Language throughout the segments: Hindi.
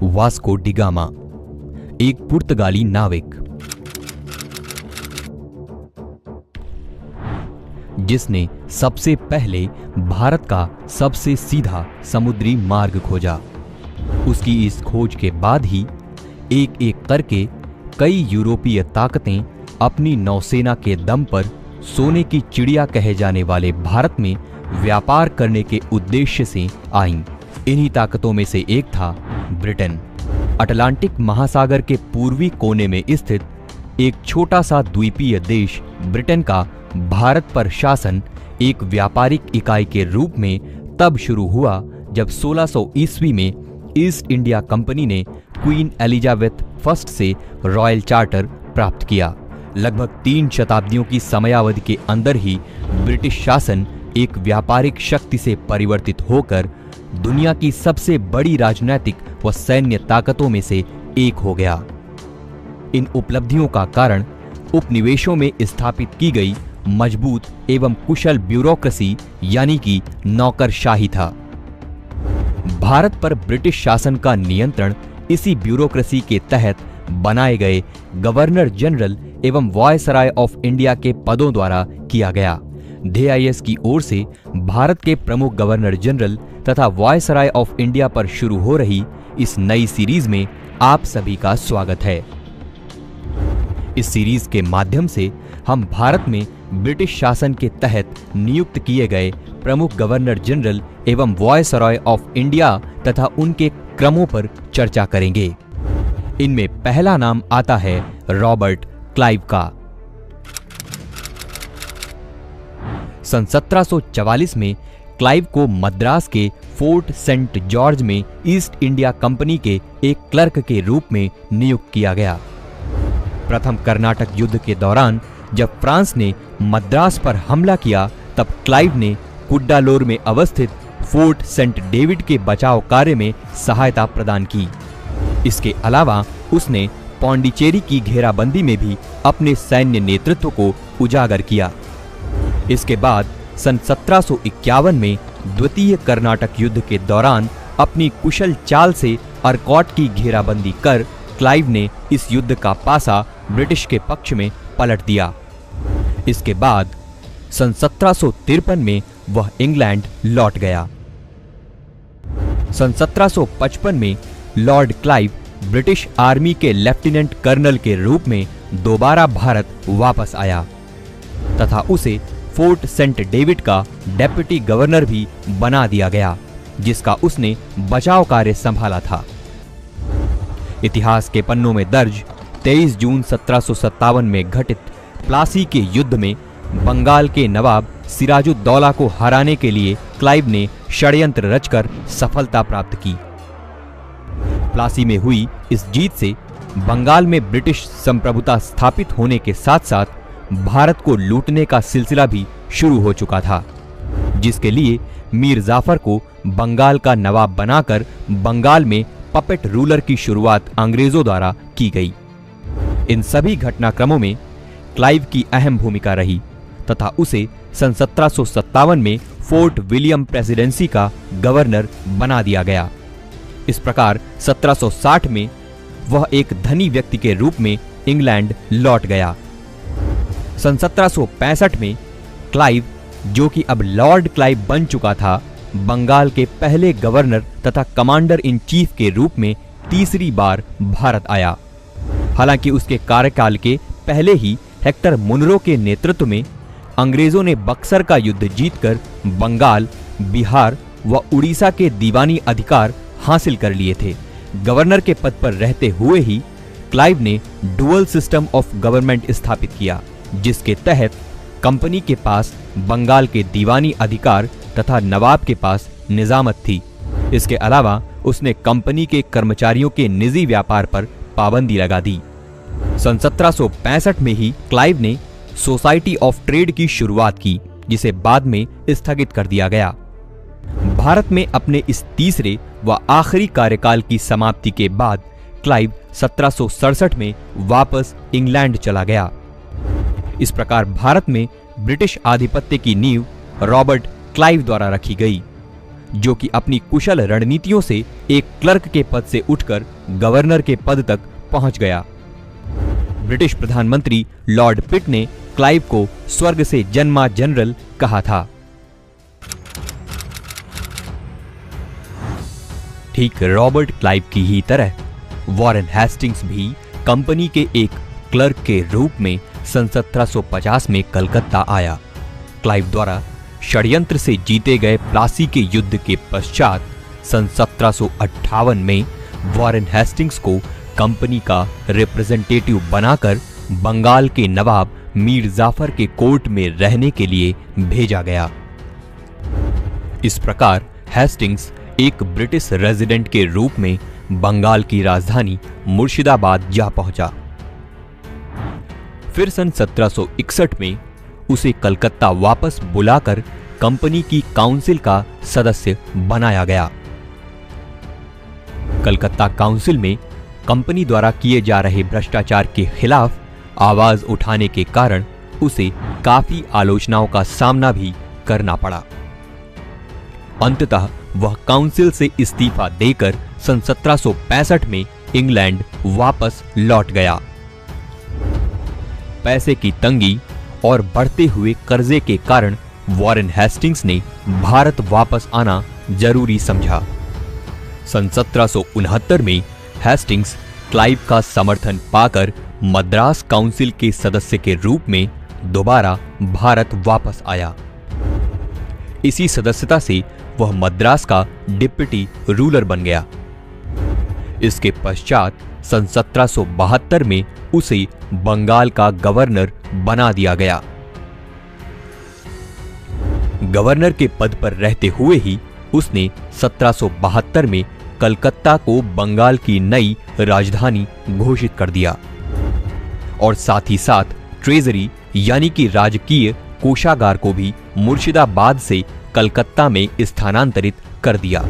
वास्को डी गामा, एक पुर्तगाली नाविक जिसने सबसे पहले भारत का सबसे सीधा समुद्री मार्ग खोजा। उसकी इस खोज के बाद ही एक एक करके कई यूरोपीय ताकतें अपनी नौसेना के दम पर सोने की चिड़िया कहे जाने वाले भारत में व्यापार करने के उद्देश्य से आईं। इन्हीं ताकतों में से एक था ब्रिटेन। अटलांटिक महासागर के पूर्वी कोने में स्थित एक छोटा सा द्वीपीय देश ब्रिटेन का भारत पर शासन एक व्यापारिक इकाई के रूप में तब शुरू हुआ जब 1600 ईस्वी में ईस्ट इंडिया कंपनी ने क्वीन एलिजाबेथ फर्स्ट से रॉयल चार्टर प्राप्त किया। लगभग 3 शताब्दियों की समयावधि के अंदर ही ब्रिटिश शासन एक व्यापारिक शक्ति से परिवर्तित होकर दुनिया की सबसे बड़ी राजनैतिक व सैन्य ताकतों में से एक हो गया। इन उपलब्धियों का कारण उपनिवेशों में स्थापित की गई मजबूत एवं कुशल ब्यूरोक्रेसी यानी कि नौकरशाही था। भारत पर ब्रिटिश शासन का नियंत्रण इसी ब्यूरोक्रेसी के तहत बनाए गए गवर्नर जनरल एवं वायसराय ऑफ इंडिया के पदों द्वारा किया गया। DIS की ओर से भारत के प्रमुख गवर्नर जनरल तथा वायसराय ऑफ इंडिया पर शुरू हो रही इस नई सीरीज में आप सभी का स्वागत है। इस सीरीज के माध्यम से हम भारत में ब्रिटिश शासन के तहत नियुक्त किए गए प्रमुख गवर्नर जनरल एवं वायसराय ऑफ इंडिया तथा उनके क्रमों पर चर्चा करेंगे। इनमें पहला नाम आता है रॉबर्ट क्लाइव का। सन 1744 में क्लाइव को मद्रास के फोर्ट सेंट जॉर्ज में ईस्ट इंडिया कंपनी के एक क्लर्क के रूप में नियुक्त किया गया। प्रथम कर्नाटक युद्ध के दौरान जब फ्रांस ने मद्रास पर हमला किया तब क्लाइव ने कुड्डालोर में अवस्थित फोर्ट सेंट डेविड के बचाव कार्य में सहायता प्रदान की। इसके अलावा उसने पौंडीचेरी की घेराबंदी में भी अपने सैन्य नेतृत्व को उजागर किया। इसके बाद सन 1751 में द्वितीय कर्नाटक युद्ध के दौरान अपनी कुशल चाल से अर्कॉट की घेराबंदी कर क्लाइव ने इस युद्ध का पासा ब्रिटिश के पक्ष में पलट दिया। इसके बाद सन 1753 में वह इंग्लैंड लौट गया। सन 1755 में लॉर्ड क्लाइव ब्रिटिश आर्मी के लेफ्टिनेंट कर्नल के रूप में दोबारा भारत वापस आया तथा उसे फोर्ट सेंट डेविड का डेप्यूटी गवर्नर भी बना दिया गया, जिसका उसने बचाव कार्य संभाला था। इतिहास के पन्नों में दर्ज 23 जून 1757 में घटित प्लासी के युद्ध में बंगाल के नवाब सिराजुद्दौला को हराने के लिए क्लाइव ने षड्यंत्र रचकर सफलता प्राप्त की। प्लासी में हुई इस जीत से बंगाल में ब्रिटिश संप्रभुता स्थापित होने के साथ साथ भारत को लूटने का सिलसिला भी शुरू हो चुका था, जिसके लिए मीर जाफर को बंगाल का नवाब बनाकर बंगाल में पपेट रूलर की शुरुआत अंग्रेजों द्वारा की गई। इन सभी घटनाक्रमों में क्लाइव की अहम भूमिका रही तथा उसे सन 1757 में फोर्ट विलियम प्रेसिडेंसी का गवर्नर बना दिया गया। इस प्रकार 1760 में वह एक धनी व्यक्ति के रूप में इंग्लैंड लौट गया। सन 1765 में क्लाइव, जो कि अब लॉर्ड क्लाइव बन चुका था, बंगाल के पहले गवर्नर तथा कमांडर इन चीफ के रूप में तीसरी बार भारत आया। हालांकि उसके कार्यकाल के पहले ही हेक्टर मुनरो के नेतृत्व में अंग्रेजों ने बक्सर का युद्ध जीतकर बंगाल, बिहार व उड़ीसा के दीवानी अधिकार हासिल कर लिए थे। गवर्नर के पद पर रहते हुए ही क्लाइव ने डुअल सिस्टम ऑफ गवर्नमेंट स्थापित किया, जिसके तहत कंपनी के पास बंगाल के दीवानी अधिकार तथा नवाब के पास निजामत थी। इसके अलावा उसने कंपनी के कर्मचारियों के निजी व्यापार पर पाबंदी लगा दी। सन 1765 में ही क्लाइव ने सोसाइटी ऑफ ट्रेड की शुरुआत की, जिसे बाद में स्थगित कर दिया गया। भारत में अपने इस तीसरे व आखिरी कार्यकाल की समाप्ति के बाद क्लाइव 1767 में वापस इंग्लैंड चला गया। इस प्रकार भारत में ब्रिटिश आधिपत्य की नींव रॉबर्ट क्लाइव द्वारा रखी गई जो कि अपनी कुशल रणनीतियों से एक क्लर्क के पद से उठकर गवर्नर के पद तक पहुंच गया। ब्रिटिश प्रधानमंत्री लॉर्ड पिट ने क्लाइव को स्वर्ग से जन्मा जनरल कहा था। ठीक रॉबर्ट क्लाइव की ही तरह वॉरेन हेस्टिंग्स भी कंपनी के एक क्लर्क के रूप में सन 1750 में कलकत्ता आया। क्लाइव द्वारा षड्यंत्र से जीते गए प्लासी के युद्ध के पश्चात सन 1758 में वॉरेन हेस्टिंग्स को कंपनी का रिप्रेजेंटेटिव बनाकर बंगाल के नवाब मीर जाफर के कोर्ट में रहने के लिए भेजा गया। इस प्रकार हेस्टिंग्स एक ब्रिटिश रेजिडेंट के रूप में बंगाल की राजधानी मुर्शिदाबाद जा पहुंचा। फिर सन 1761 में उसे कलकत्ता वापस बुलाकर कंपनी की काउंसिल का सदस्य बनाया गया। कलकत्ता काउंसिल में कंपनी द्वारा किए जा रहे भ्रष्टाचार के खिलाफ आवाज उठाने के कारण उसे काफी आलोचनाओं का सामना भी करना पड़ा। अंततः वह काउंसिल से इस्तीफा देकर सन 1765 में इंग्लैंड वापस लौट गया। पैसे की तंगी और बढ़ते हुए कर्जे के कारण वॉरेन हेस्टिंग्स ने भारत वापस आना जरूरी समझा। सन 1769 में हेस्टिंग्स क्लाइव का समर्थन पाकर मद्रास काउंसिल के सदस्य के रूप में दोबारा भारत वापस आया। इसी सदस्यता से वह मद्रास का डिप्टी रूलर बन गया। इसके पश्चात सन 1772 में उसे बंगाल का गवर्नर बना दिया गया। गवर्नर के पद पर रहते हुए ही उसने 1772 में कलकत्ता को बंगाल की नई राजधानी घोषित कर दिया और साथ ही साथ ट्रेजरी यानी कि राजकीय कोषागार को भी मुर्शिदाबाद से कलकत्ता में स्थानांतरित कर दिया।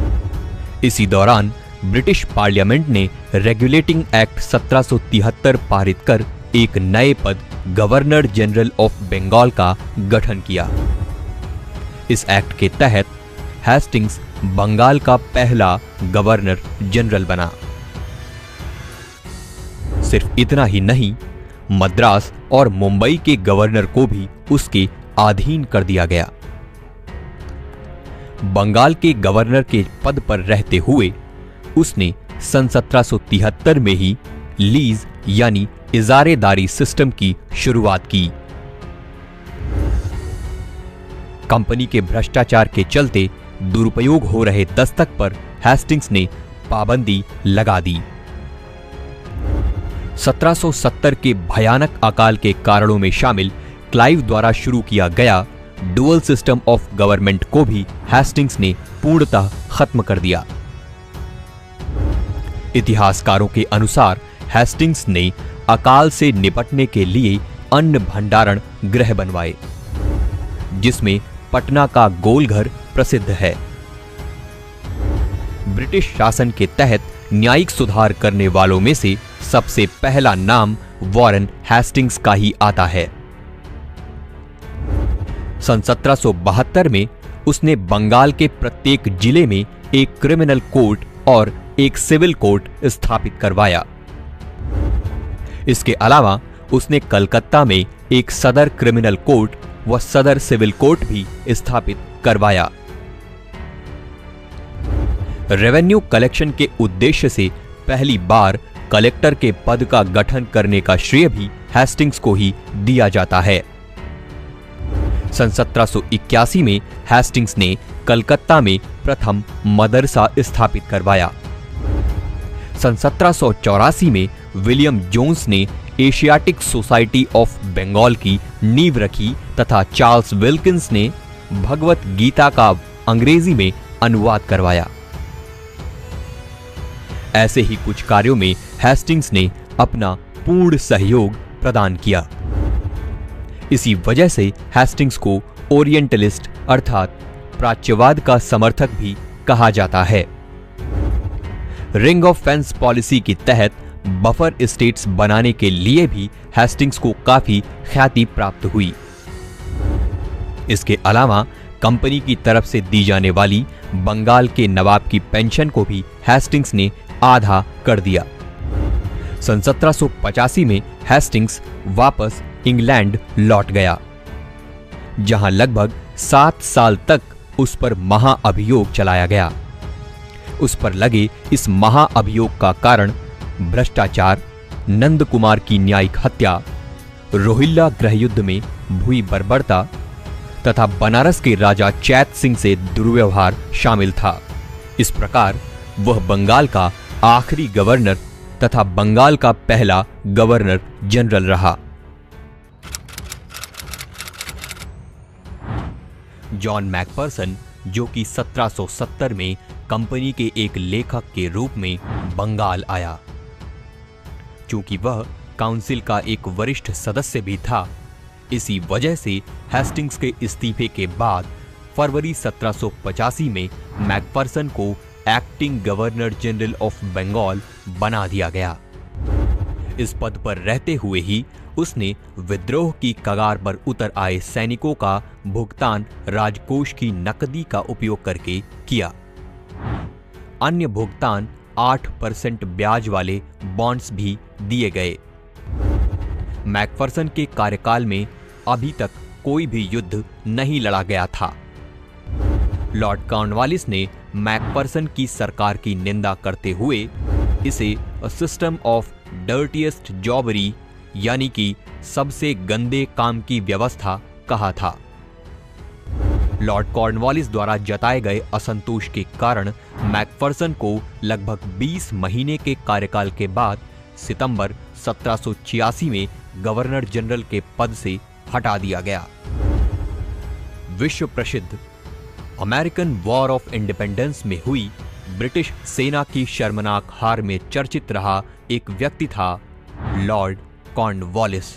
इसी दौरान ब्रिटिश पार्लियामेंट ने रेगुलेटिंग एक्ट 1773 पारित कर एक नए पद गवर्नर जनरल ऑफ बंगाल का गठन किया। इस एक्ट के तहत हेस्टिंग्स बंगाल का पहला गवर्नर जनरल बना। सिर्फ इतना ही नहीं, मद्रास और मुंबई के गवर्नर को भी उसके अधीन कर दिया गया। बंगाल के गवर्नर के पद पर रहते हुए उसने सन 1773 में ही लीज यानी इजारेदारी सिस्टम की शुरुआत की। कंपनी के भ्रष्टाचार के चलते दुरुपयोग हो रहे दस्तक पर हेस्टिंग्स ने पाबंदी लगा दी। 1770 के भयानक अकाल के कारणों में शामिल क्लाइव द्वारा शुरू किया गया डुअल सिस्टम ऑफ गवर्नमेंट को भी हेस्टिंग्स ने पूर्णतः खत्म कर दिया। इतिहासकारों के अनुसार हेस्टिंग्स ने अकाल से निपटने के लिए अन्न भंडारण गृह बनवाए, जिसमें पटना का गोलघर प्रसिद्ध है। ब्रिटिश शासन के तहत न्यायिक सुधार करने वालों में से सबसे पहला नाम वॉरेन हेस्टिंग्स का ही आता है। सन 1772 में उसने बंगाल के प्रत्येक जिले में एक क्रिमिनल कोर्ट और एक सिविल कोर्ट स्थापित करवाया। इसके अलावा उसने कलकत्ता में एक सदर क्रिमिनल कोर्ट व सदर सिविल कोर्ट भी स्थापित करवाया। रेवेन्यू कलेक्शन के उद्देश्य से पहली बार कलेक्टर के पद का गठन करने का श्रेय भी हेस्टिंग्स को ही दिया जाता है। सन 1781 में हेस्टिंग्स ने कलकत्ता में प्रथम मदरसा स्थापित करवाया। सन 1784 में विलियम जोन्स ने एशियाटिक सोसाइटी ऑफ बंगाल की नींव रखी तथा चार्ल्स विल्किंस ने भगवत गीता का अंग्रेजी में अनुवाद करवाया। ऐसे ही कुछ कार्यों में हेस्टिंग्स ने अपना पूर्ण सहयोग प्रदान किया। इसी वजह से हेस्टिंग्स को ओरिएंटलिस्ट अर्थात प्राच्यवाद का समर्थक भी कहा जाता है। रिंग ऑफ फेंस पॉलिसी के तहत बफर स्टेट्स बनाने के लिए भी हेस्टिंग्स को काफी ख्याति प्राप्त हुई। इसके अलावा कंपनी की तरफ से दी जाने वाली बंगाल के नवाब की पेंशन को भी हेस्टिंग्स ने आधा कर दिया। सन 1785 में हेस्टिंग्स वापस इंग्लैंड लौट गया, जहां लगभग 7 साल तक उस पर महाअभियोग चलाया गया। उस पर लगे इस महाअभियोग का कारण भ्रष्टाचार, नंद कुमार की न्यायिक हत्या, रोहिल्ला गृहयुद्ध में भूमि बर्बरता तथा बनारस के राजा चैत सिंह से दुर्व्यवहार शामिल था। इस प्रकार वह बंगाल का आखिरी गवर्नर तथा बंगाल का पहला गवर्नर जनरल रहा। जॉन मैकफर्सन, जो कि 1770 में कंपनी के एक लेखक के रूप में बंगाल आया, चूंकि वह काउंसिल का एक वरिष्ठ सदस्य भी था, इसी वजह से हेस्टिंग्स के इस्तीफे के बाद फरवरी 1785 में मैकफर्सन को acting governor general of Bengal बना दिया गया। इस पद पर रहते हुए ही उसने विद्रोह की कगार पर उतर आए सैनिकों का भुगतान राजकोष की नकदी का उपयोग करके किया। अन्य भुगतान 8% ब्याज वाले बॉन्ड्स भी दिए गए। मैकफर्सन के कार्यकाल में अभी तक कोई भी युद्ध नहीं लड़ा गया था। लॉर्ड कॉर्नवालिस ने मैकफर्सन की सरकार की निंदा करते हुए इसे अ सिस्टम ऑफ डर्टीएस्ट जॉबरी, यानी कि सबसे गंदे काम की व्यवस्था कहा था। लॉर्ड कॉर्नवालिस द्वारा जताए गए असंतोष के कारण मैकफर्सन को लगभग 20 महीने के कार्यकाल के बाद सितंबर 1786 में गवर्नर जनरल के पद से हटा दिया गया। विश्व प्रसिद्ध अमेरिकन वॉर ऑफ इंडिपेंडेंस में हुई ब्रिटिश सेना की शर्मनाक हार में चर्चित रहा एक व्यक्ति था लॉर्ड कॉर्नवालिस।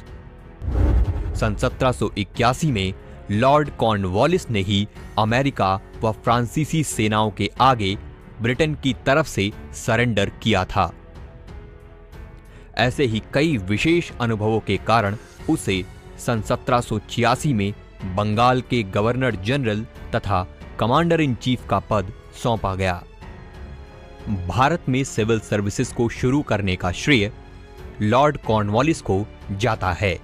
सन 1781 में लॉर्ड कॉर्नवालिस ने ही अमेरिका व फ्रांसीसी सेनाओं के आगे ब्रिटेन की तरफ से सरेंडर किया था। ऐसे ही कई विशेष अनुभवों के कारण उसे सन 1786 में बंगाल के गवर्नर जनरल तथा कमांडर इन चीफ का पद सौंपा गया। भारत में सिविल सर्विसेज को शुरू करने का श्रेय लॉर्ड कॉर्नवालिस को जाता है।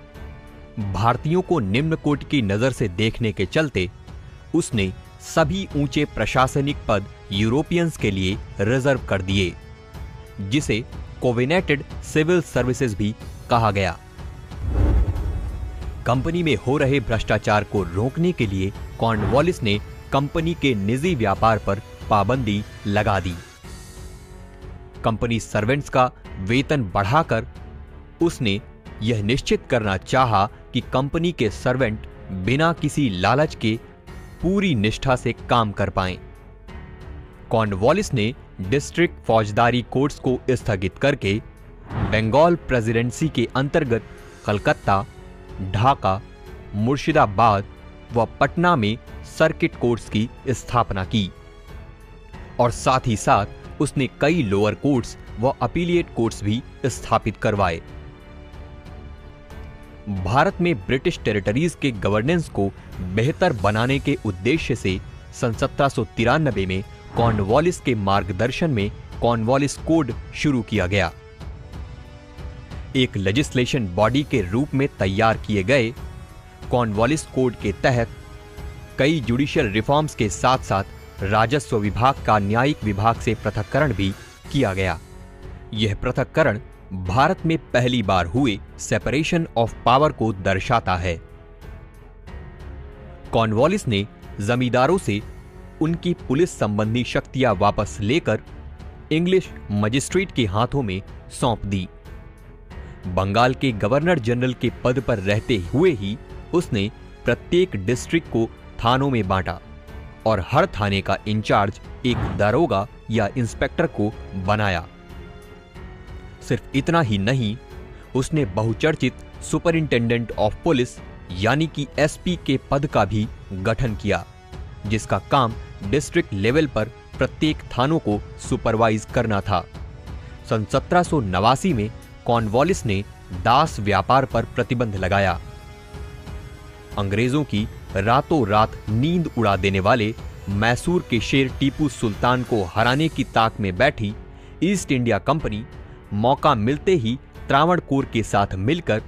भारतीयों को निम्न कोटि की नजर से देखने के चलते उसने सभी ऊंचे प्रशासनिक पद यूरोपियंस के लिए रिजर्व कर दिए, जिसे कोविनेटेड सिविल सर्विसेज भी कहा गया। कंपनी में हो रहे भ्रष्टाचार को रोकने के लिए कॉर्नवालिस ने कंपनी के निजी व्यापार पर पाबंदी लगा दी। कंपनी सर्वेंट्स का वेतन बढ़ाकर उसने यह निश्चित करना चाहा कि कंपनी के सर्वेंट बिना किसी लालच के पूरी निष्ठा से काम कर पाएं। कॉर्नवालिस ने डिस्ट्रिक्ट फौजदारी कोर्ट्स को स्थगित करके बंगाल प्रेसिडेंसी के अंतर्गत कलकत्ता, ढाका, मुर्शिदाबाद व पटना में सर्किट कोर्ट्स की स्थापना की और साथ ही साथ उसने कई लोअर कोर्ट्स व अपीलिएट कोर्ट्स भी स्थापित करवाए। भारत में ब्रिटिश टेरिटरीज के गवर्नेंस को बेहतर बनाने के उद्देश्य से सन 1793 में कॉर्नवालिस के मार्गदर्शन में कॉर्नवालिस कोड शुरू किया गया। एक लेजिस्लेशन बॉडी के रूप में तैयार किए गए कॉर्नवालिस कोड के तहत कई जुडिशियल रिफॉर्म्स के साथ साथ राजस्व विभाग का न्यायिक विभाग से पृथक्करण भी किया गया। यह पृथक्करण भारत में पहली बार हुए सेपरेशन ऑफ पावर को दर्शाता है। कॉर्नवालिस ने जमींदारों से उनकी पुलिस संबंधी शक्तियां वापस लेकर इंग्लिश मजिस्ट्रेट के हाथों में सौंप दी। बंगाल के गवर्नर जनरल के पद पर रहते हुए ही उसने प्रत्येक डिस्ट्रिक्ट को थानों में बांटा और हर थाने का इंचार्ज एक दरोगा या इंस्पेक्टर को बनाया। सिर्फ इतना ही नहीं, उसने बहुचर्चित सुपरिंटेंडेंट ऑफ पुलिस यानी कि एसपी के पद का भी गठन किया, जिसका काम डिस्ट्रिक्ट लेवल पर प्रत्येक थानों को सुपरवाइज करना था। सन 1789 में कॉर्नवालिस ने दास व्यापार पर प्रतिबंध लगाया। अंग्रेजों की रातों रात नींद उड़ा देने वाले मैसूर के शेर टीपू सुल्तान को हराने की ताक में बैठी ईस्ट इंडिया कंपनी मौका मिलते ही त्रावणकोर के साथ मिलकर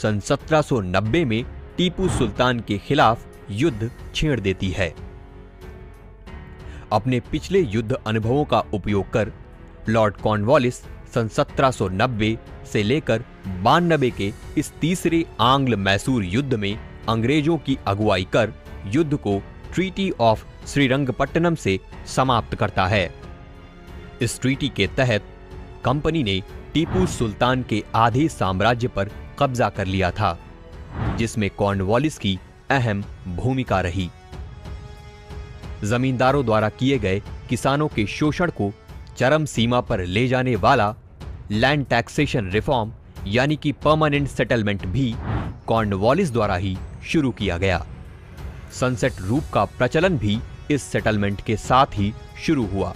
सन 1790 में टीपू सुल्तान के खिलाफ युद्ध छेड़ देती है। अपने पिछले युद्ध अनुभवों का उपयोग कर लॉर्ड कॉर्नवालिस सन 1790 से लेकर 92 के इस तीसरे आंग्ल मैसूर युद्ध में अंग्रेजों की अगुवाई कर युद्ध को ट्रीटी ऑफ श्रीरंगपट्टनम से समाप्त करता है। इस ट्रीटी के तहत कंपनी ने टीपू सुल्तान के आधे साम्राज्य पर कब्जा कर लिया था, जिसमें कॉर्नवालिस की अहम भूमिका रही। जमींदारों द्वारा किए गए किसानों के शोषण को चरम सीमा पर ले जाने वाला लैंड टैक्सेशन रिफॉर्म यानी कि परमानेंट सेटलमेंट भी कॉर्नवालिस द्वारा ही शुरू किया गया। सनसेट रूप का प्रचलन भी इस सेटलमेंट के साथ ही शुरू हुआ।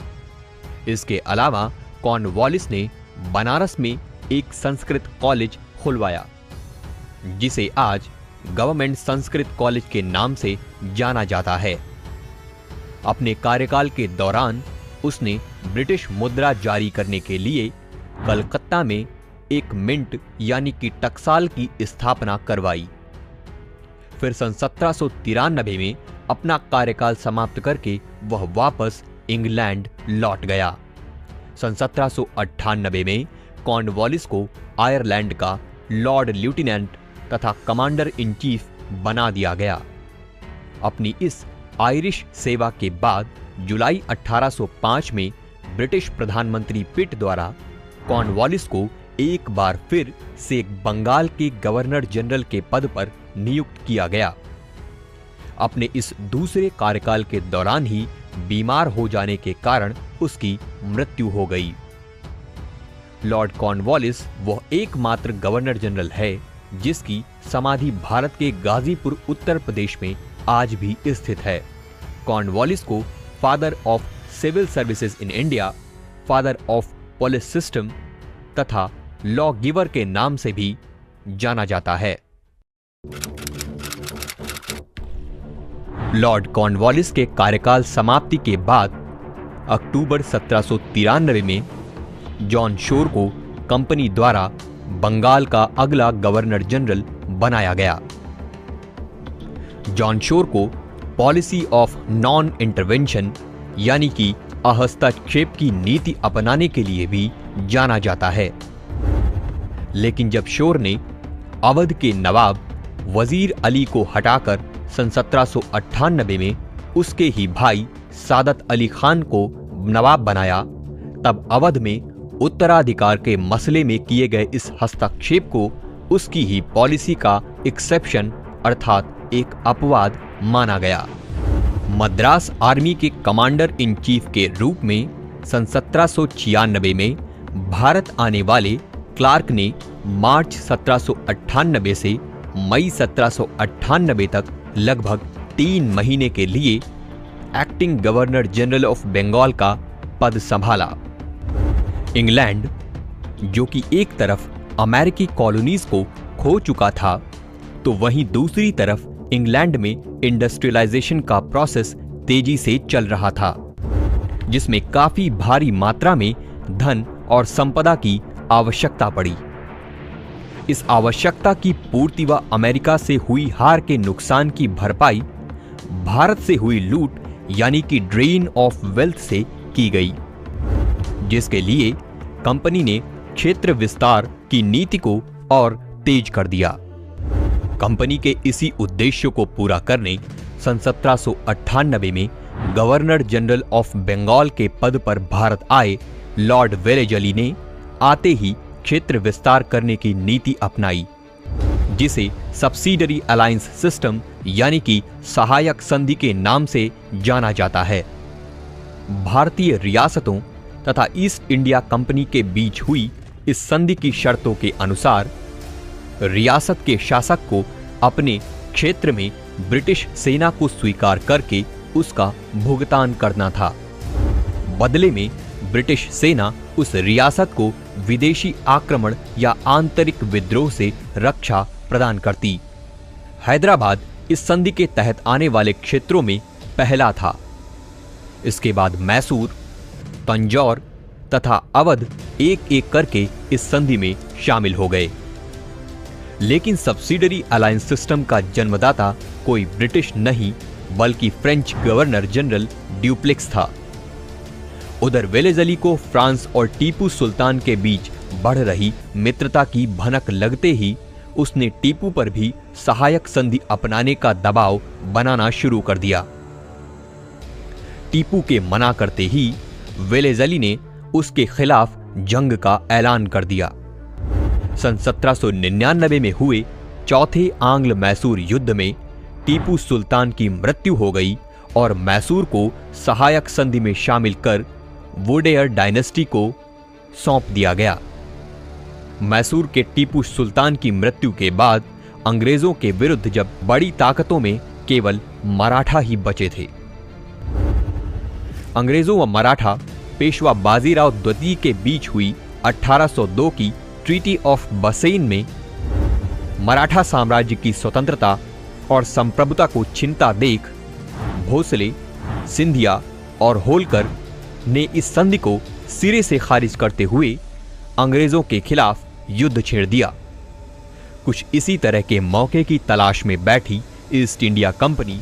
इसके अलावा कॉर्नवालिस ने बनारस में एक संस्कृत कॉलेज खुलवाया, जिसे आज गवर्नमेंट संस्कृत कॉलेज के नाम से जाना जाता है। अपने कार्यकाल के दौरान उसने ब्रिटिश मुद्रा जारी करने के लिए कलकत्ता में एक मिंट यानी कि टकसाल की स्थापना करवाई। फिर सन 1793 में अपना कार्यकाल समाप्त करके वह वापस इंग्लैंड लौट गया। सन 1798 में कॉर्नवालिस को आयरलैंड का लॉर्ड लेफ्टिनेंट तथा कमांडर इन चीफ बना दिया गया। अपनी इस आयरिश सेवा के बाद जुलाई 1805 में ब्रिटिश प्रधानमंत्री पिट द्वारा कॉर्नवालिस को एक बार फिर से बंगाल के गवर्नर जनरल के पद पर नियुक्त किया गया। अपने इस दूसरे कार्यकाल के दौरान ही बीमार हो जाने के कारण उसकी मृत्यु हो गई। लॉर्ड कॉर्नवालिस वह एकमात्र गवर्नर जनरल है जिसकी समाधि भारत के गाजीपुर उत्तर प्रदेश में आज भी स्थित है। कॉर्नवालिस को father of civil services in India, father of police system तथा लॉ गिवर के नाम से भी जाना जाता है। लॉर्ड कॉर्नवालिस के कार्यकाल समाप्ति के बाद अक्टूबर 1793 में जॉन शोर को कंपनी द्वारा बंगाल का अगला गवर्नर जनरल बनाया गया। जॉन शोर को पॉलिसी ऑफ नॉन इंटरवेंशन यानी कि हस्तक्षेप की नीति अपनाने के लिए भी जाना जाता है। लेकिन जब शोर ने अवध के नवाब वजीर अली को हटाकर सन 1798 में उसके ही भाई सादत अली खान को नवाब बनाया, तब अवध में उत्तराधिकार के मसले में किए गए इस हस्तक्षेप को उसकी ही पॉलिसी का एक्सेप्शन अर्थात एक अपवाद माना गया। मद्रास आर्मी के कमांडर इन चीफ के रूप में सन 1796 में भारत आने वाले क्लार्क ने मार्च 1798 से मई 1798 तक लगभग 3 महीने के लिए acting governor general of Bengal का पद संभाला। इंग्लैंड, जो कि एक तरफ अमेरिकी कॉलोनीज को खो चुका था, तो वहीं दूसरी तरफ इंग्लैंड में इंडस्ट्रियलाइजेशन का प्रोसेस तेजी से चल रहा था, जिसमें काफी भारी मात्रा में धन और संपदा की आवश्यकता पड़ी। इस आवश्यकता की पूर्ति व अमेरिका से हुई हार के नुकसान की भरपाई भारत से हुई लूट यानी कि ड्रेन ऑफ वेल्थ से की गई, जिसके लिए कंपनी ने क्षेत्र विस्तार की नीति को और तेज कर दिया। कंपनी के इसी उद्देश्य को पूरा करने सन 1798 में गवर्नर जनरल ऑफ बंगाल के पद पर भारत आए लॉर्ड वेलेजली ने आते ही क्षेत्र विस्तार करने की नीति अपनाई, जिसे सब्सिडरी अलायंस सिस्टम यानी कि सहायक संधि के नाम से जाना जाता है। भारतीय रियासतों तथा ईस्ट इंडिया कंपनी के बीच हुई इस संधि की शर्तों के अनुसार रियासत के शासक को अपने क्षेत्र में ब्रिटिश सेना को स्वीकार करके उसका भुगतान करना था। बदले में ब्रिटिश सेना उस रियासत को विदेशी आक्रमण या आंतरिक विद्रोह से रक्षा प्रदान करती। हैदराबाद इस संधि के तहत आने वाले क्षेत्रों में पहला था। इसके बाद मैसूर, तंजौर तथा अवध एक एक करके इस संधि में शामिल हो गए। लेकिन सब्सिडरी अलायंस सिस्टम का जन्मदाता कोई ब्रिटिश नहीं बल्कि फ्रेंच गवर्नर जनरल ड्यूप्लेक्स था। उधर वेलेज़ली को फ्रांस और टीपू सुल्तान के बीच बढ़ रही मित्रता की भनक लगते ही उसने टीपू पर भी सहायक संधि अपनाने का दबाव बनाना शुरू कर दिया। टीपू के मना करते ही वेलेज़ली ने उसके खिलाफ जंग का ऐलान कर दिया। सन 1799 में हुए चौथे आंग्ल मैसूर युद्ध में टीपू सुल्तान की मृत्यु हो गई और मैसूर को सहायक संधि में शामिल कर वुडेयर डायनेस्टी को सौंप दिया गया। मैसूर के टीपू सुल्तान की मृत्यु के बाद अंग्रेजों के विरुद्ध जब बड़ी ताकतों में केवल मराठा ही बचे थे। अंग्रेजों व मराठा पेशवा बाजीराव द्वितीय के बीच हुई 1802 की ट्रीटी ऑफ बसेन में मराठा साम्राज्य की स्वतंत्रता और संप्रभुता को छिनता देख भोसले, सिंधिया और होलकर ने इस संधि को सिरे से खारिज करते हुए अंग्रेजों के खिलाफ युद्ध छेड़ दिया। कुछ इसी तरह के मौके की तलाश में बैठी ईस्ट इंडिया कंपनी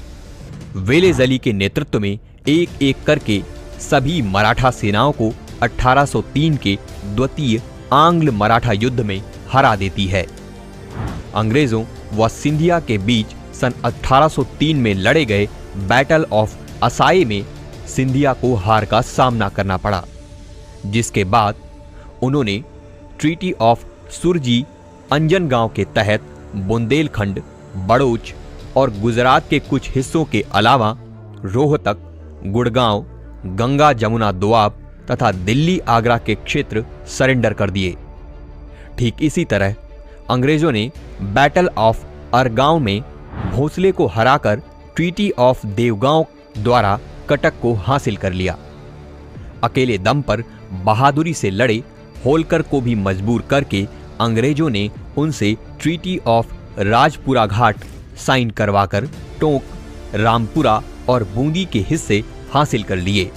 वेलेज़ली के नेतृत्व में एक एक करके सभी मराठा सेनाओं को 1803 के द्वितीय आंग्ल मराठा युद्ध में हरा देती है। अंग्रेजों व सिंधिया के बीच सन 1803 में लड़े गए बैटल ऑफ असाये में सिंधिया को हार का सामना करना पड़ा, जिसके बाद उन्होंने ट्रीटी ऑफ सुरजी अंजनगांव के तहत बुंदेलखंड, बड़ौच और गुजरात के कुछ हिस्सों के अलावा रोहतक, गुड़गांव, गंगा जमुना दोआब तथा दिल्ली आगरा के क्षेत्र सरेंडर कर दिए। ठीक इसी तरह अंग्रेजों ने बैटल ऑफ अरगांव में भोसले को हराकर ट्रीटी ऑफ देवगांव द्वारा कटक को हासिल कर लिया। अकेले दम पर बहादुरी से लड़े होलकर को भी मजबूर करके अंग्रेजों ने उनसे treaty of Rajpura Ghat sign करवाकर टोंक, रामपुरा और बूंदी के हिस्से हासिल कर लिए।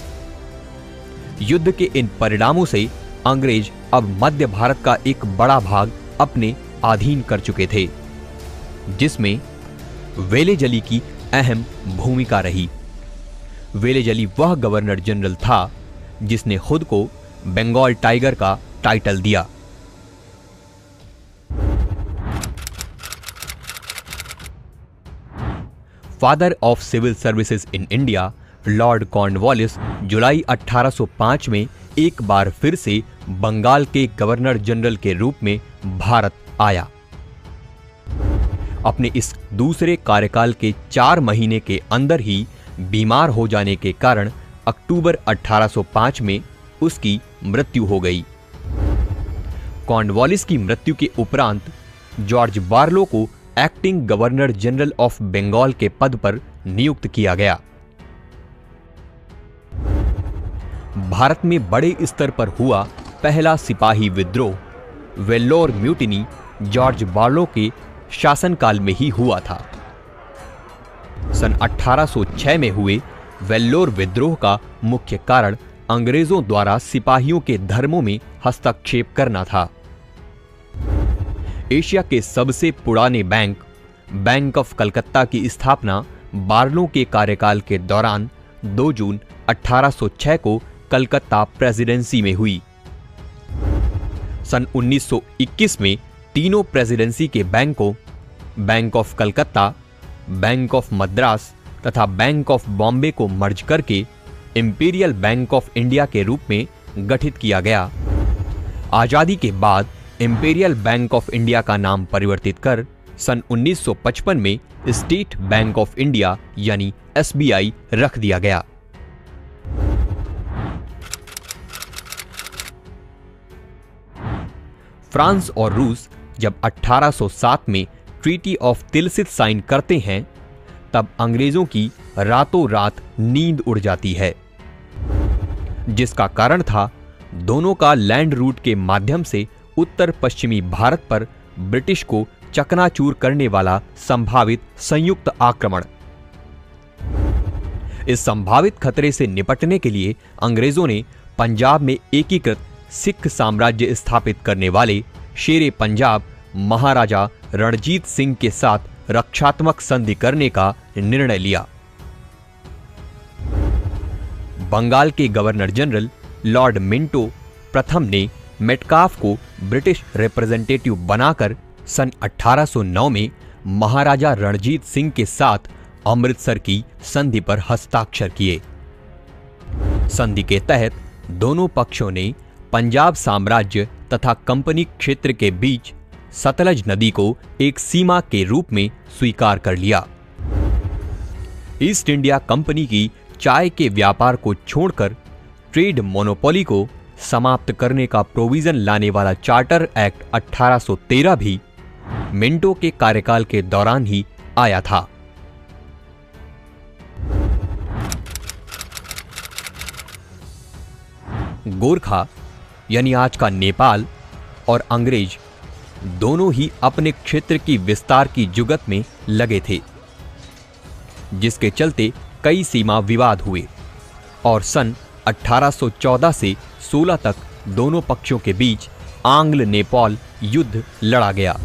युद्ध के इन परिणामों से अंग्रेज अब मध्य भारत का एक बड़ा भाग अपने अधीन कर चुके थे, जिसमें वेलेज़ली की अहम भूमिका रही। वेलेज़ली वह गवर्नर जनरल था जिसने खुद को बंगाल टाइगर का टाइटल दिया। Father of civil services in India Lord Cornwallis जुलाई 1805 में एक बार फिर से बंगाल के गवर्नर जनरल के रूप में भारत आया। अपने इस दूसरे कार्यकाल के 4 महीने के अंदर ही बीमार हो जाने के कारण अक्टूबर 1805 में उसकी मृत्यु हो गई। कॉर्नवालिस की मृत्यु के उपरांत जॉर्ज बार्लो को acting governor general of Bengal के पद पर नियुक्त किया गया। भारत में बड़े स्तर पर हुआ पहला सिपाही विद्रोह, वेल्लोर म्यूटिनी, जॉर्ज बार्लो के शासनकाल में ही हुआ था। सन 1806 में हुए वेल्लोर विद्रोह का मुख्य कारण अंग्रेजों द्वारा सिपाहियों के धर्मों में हस्तक्षेप करना था। एशिया के सबसे पुराने बैंक ऑफ कलकत्ता की स्थापना बार्लो के कार्यकाल के दौरान 2 जून 1806 को कलकत्ता प्रेसिडेंसी में हुई। सन 1921 में तीनों प्रेसिडेंसी के बैंकों, bank of Calcutta, bank of Madras तथा बैंक ऑफ बॉम्बे को मर्ज करके इंपीरियल बैंक ऑफ इंडिया के रूप में गठित किया गया। आजादी के बाद इंपीरियल बैंक ऑफ इंडिया का नाम परिवर्तित कर सन 1955 में स्टेट बैंक ऑफ इंडिया यानी SBI रख दिया गया। फ्रांस और रूस जब 1807 में ट्रीटी ऑफ तिलसित साइन करते हैं, तब अंग्रेजों की रातों रात नींद उड़ जाती है, जिसका कारण था दोनों का लैंड रूट के माध्यम से उत्तर पश्चिमी भारत पर ब्रिटिश को चकनाचूर करने वाला संभावित संयुक्त आक्रमण। इस संभावित खतरे से निपटने के लिए अंग्रेजों ने पंजाब में एकीकृत सिख साम्राज्य स्थापित करने वाले शेरे पंजाब महाराजा रणजीत सिंह के साथ रक्षात्मक संधि करने का निर्णय लिया। बंगाल के गवर्नर जनरल लॉर्ड मिंटो प्रथम ने मेटकाफ को ब्रिटिश रिप्रेजेंटेटिव बनाकर सन 1809 में महाराजा रणजीत सिंह के साथ अमृतसर की संधि पर हस्ताक्षर किए। संधि के तहत दोनों पक्षों ने पंजाब साम्राज्य तथा कंपनी क्षेत्र के बीच सतलज नदी को एक सीमा के रूप में स्वीकार कर लिया। ईस्ट इंडिया कंपनी की चाय के व्यापार को छोड़कर ट्रेड मोनोपोली को समाप्त करने का प्रोविजन लाने वाला चार्टर एक्ट 1813 भी मिंटो के कार्यकाल के दौरान ही आया था। गोरखा यानी आज का नेपाल और अंग्रेज दोनों ही अपने क्षेत्र की विस्तार की जुगत में लगे थे, जिसके चलते कई सीमा विवाद हुए और सन 1814 से 16 तक दोनों पक्षों के बीच आंग्ल नेपाल युद्ध लड़ा गया,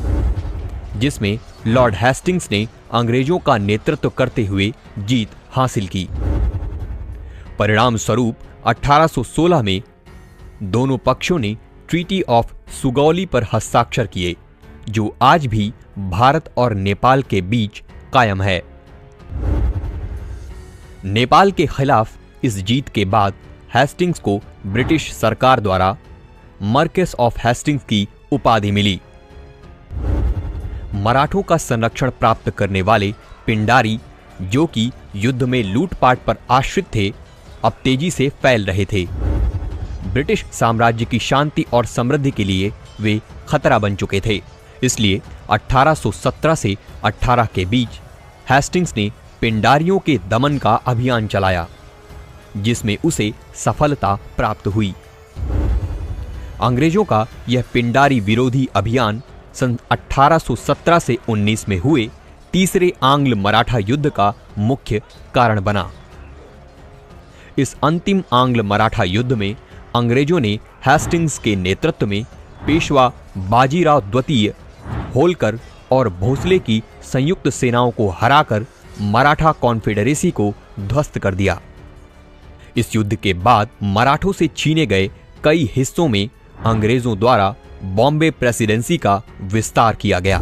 जिसमें लॉर्ड हेस्टिंग्स ने अंग्रेजों का नेतृत्व करते हुए जीत हासिल की। परिणाम स्वरूप 1816 में दोनों पक्षों ने ट्रीटी ऑफ सुगौली पर हस्ताक्षर किए, जो आज भी भारत और नेपाल के बीच कायम है। नेपाल के खिलाफ इस जीत के बाद हेस्टिंग्स को ब्रिटिश सरकार द्वारा मार्क्वेस ऑफ हेस्टिंग्स की उपाधि मिली। मराठों का संरक्षण प्राप्त करने वाले पिंडारी, जो कि युद्ध में लूटपाट पर आश्रित थे, अब तेजी से फैल रहे थे। ब्रिटिश साम्राज्य की शांति और समृद्धि के लिए वे खतरा बन चुके थे। इसलिए 1817 से 18 के बीच हेस्टिंग्स ने पिंडारियों के दमन का अभियान चलाया, जिसमें उसे सफलता प्राप्त हुई। अंग्रेजों का यह पिंडारी विरोधी अभियान सन 1817 से 19 में हुए तीसरे आंग्ल मराठा युद्ध का मुख्य कारण बना। इस अंतिम आंग्ल मराठा युद्ध में अंग्रेजों ने हेस्टिंग्स के नेतृत्व में पेशवा बाजीराव द्वितीय, होलकर और भोसले की संयुक्त सेनाओं को हराकर मराठा कॉन्फेडरेसी को ध्वस्त कर दिया। इस युद्ध के बाद मराठों से छीने गए कई हिस्सों में अंग्रेजों द्वारा बॉम्बे प्रेसिडेंसी का विस्तार किया गया।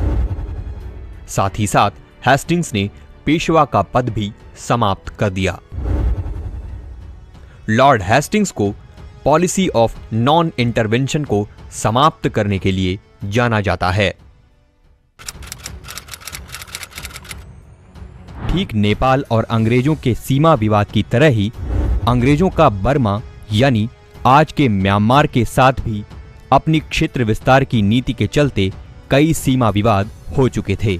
साथ ही साथ हेस्टिंग्स ने पेशवा का पद भी समाप्त कर दिया। लॉर्ड हेस्टिंग्स को पॉलिसी ऑफ नॉन इंटरवेंशन को समाप्त करने के लिए जाना जाता है। ठीक नेपाल और अंग्रेजों के सीमा विवाद की तरह ही अंग्रेजों का बर्मा यानी आज के म्यांमार के साथ भी अपनी क्षेत्र विस्तार की नीति के चलते कई सीमा विवाद हो चुके थे।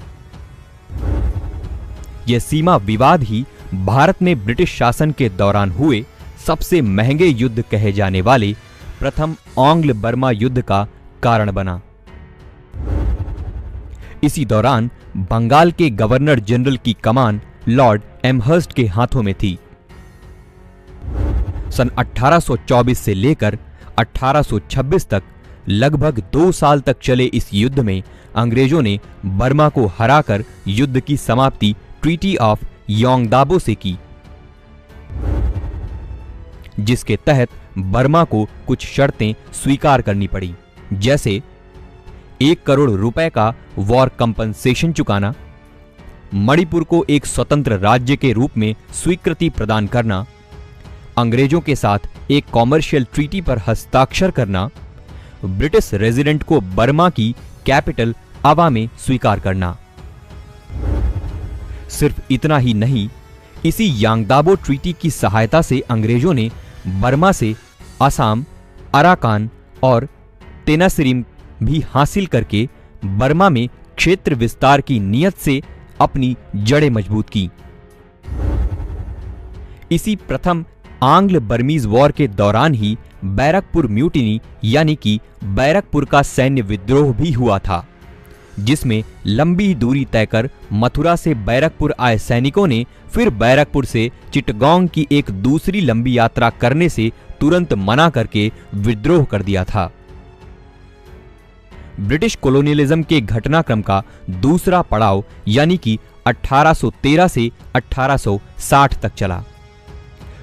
यह सीमा विवाद ही भारत में ब्रिटिश शासन के दौरान हुए सबसे महंगे युद्ध कहे जाने वाले प्रथम आंग्ल बर्मा युद्ध का कारण बना। इसी दौरान बंगाल के गवर्नर जनरल की कमान लॉर्ड एमहर्स्ट के हाथों में थी। सन 1824 से लेकर 1826 तक लगभग 2 साल तक चले इस युद्ध में अंग्रेजों ने बर्मा को हराकर युद्ध की समाप्ति ट्रीटी ऑफ योंगदाबो से की, जिसके तहत बर्मा को कुछ शर्तें स्वीकार करनी पड़ी, जैसे 1 करोड़ रुपए का वॉर कंपनसेशन चुकाना, मणिपुर को एक स्वतंत्र राज्य के रूप में स्वीकृति प्रदान करना, अंग्रेजों के साथ एक कॉमर्शियल ट्रीटी पर हस्ताक्षर करना, ब्रिटिश रेजिडेंट को बर्मा की कैपिटल अवा में स्वीकार करना। सिर्फ इतना ही नहीं, इसी यांगदाबो ट्रीटी की सहायता से अंग्रेजों ने बर्मा से असम, अराकान और तेनासिरिम भी हासिल करके बर्मा में क्षेत्र विस्तार की नीयत से अपनी जड़ें मजबूत की। इसी प्रथम आंग्ल बर्मीज वॉर के दौरान ही बैरकपुर म्यूटिनी यानी कि बैरकपुर का सैन्य विद्रोह भी हुआ था, जिसमें लंबी दूरी तय कर मथुरा से बैरकपुर आए सैनिकों ने फिर बैरकपुर से चिटगांव की एक दूसरी लंबी यात्रा करने से तुरंत मना करके विद्रोह कर दिया था। ब्रिटिश कोलोनियलिज्म के घटनाक्रम का दूसरा पड़ाव यानी कि 1813 से 1860 तक चला।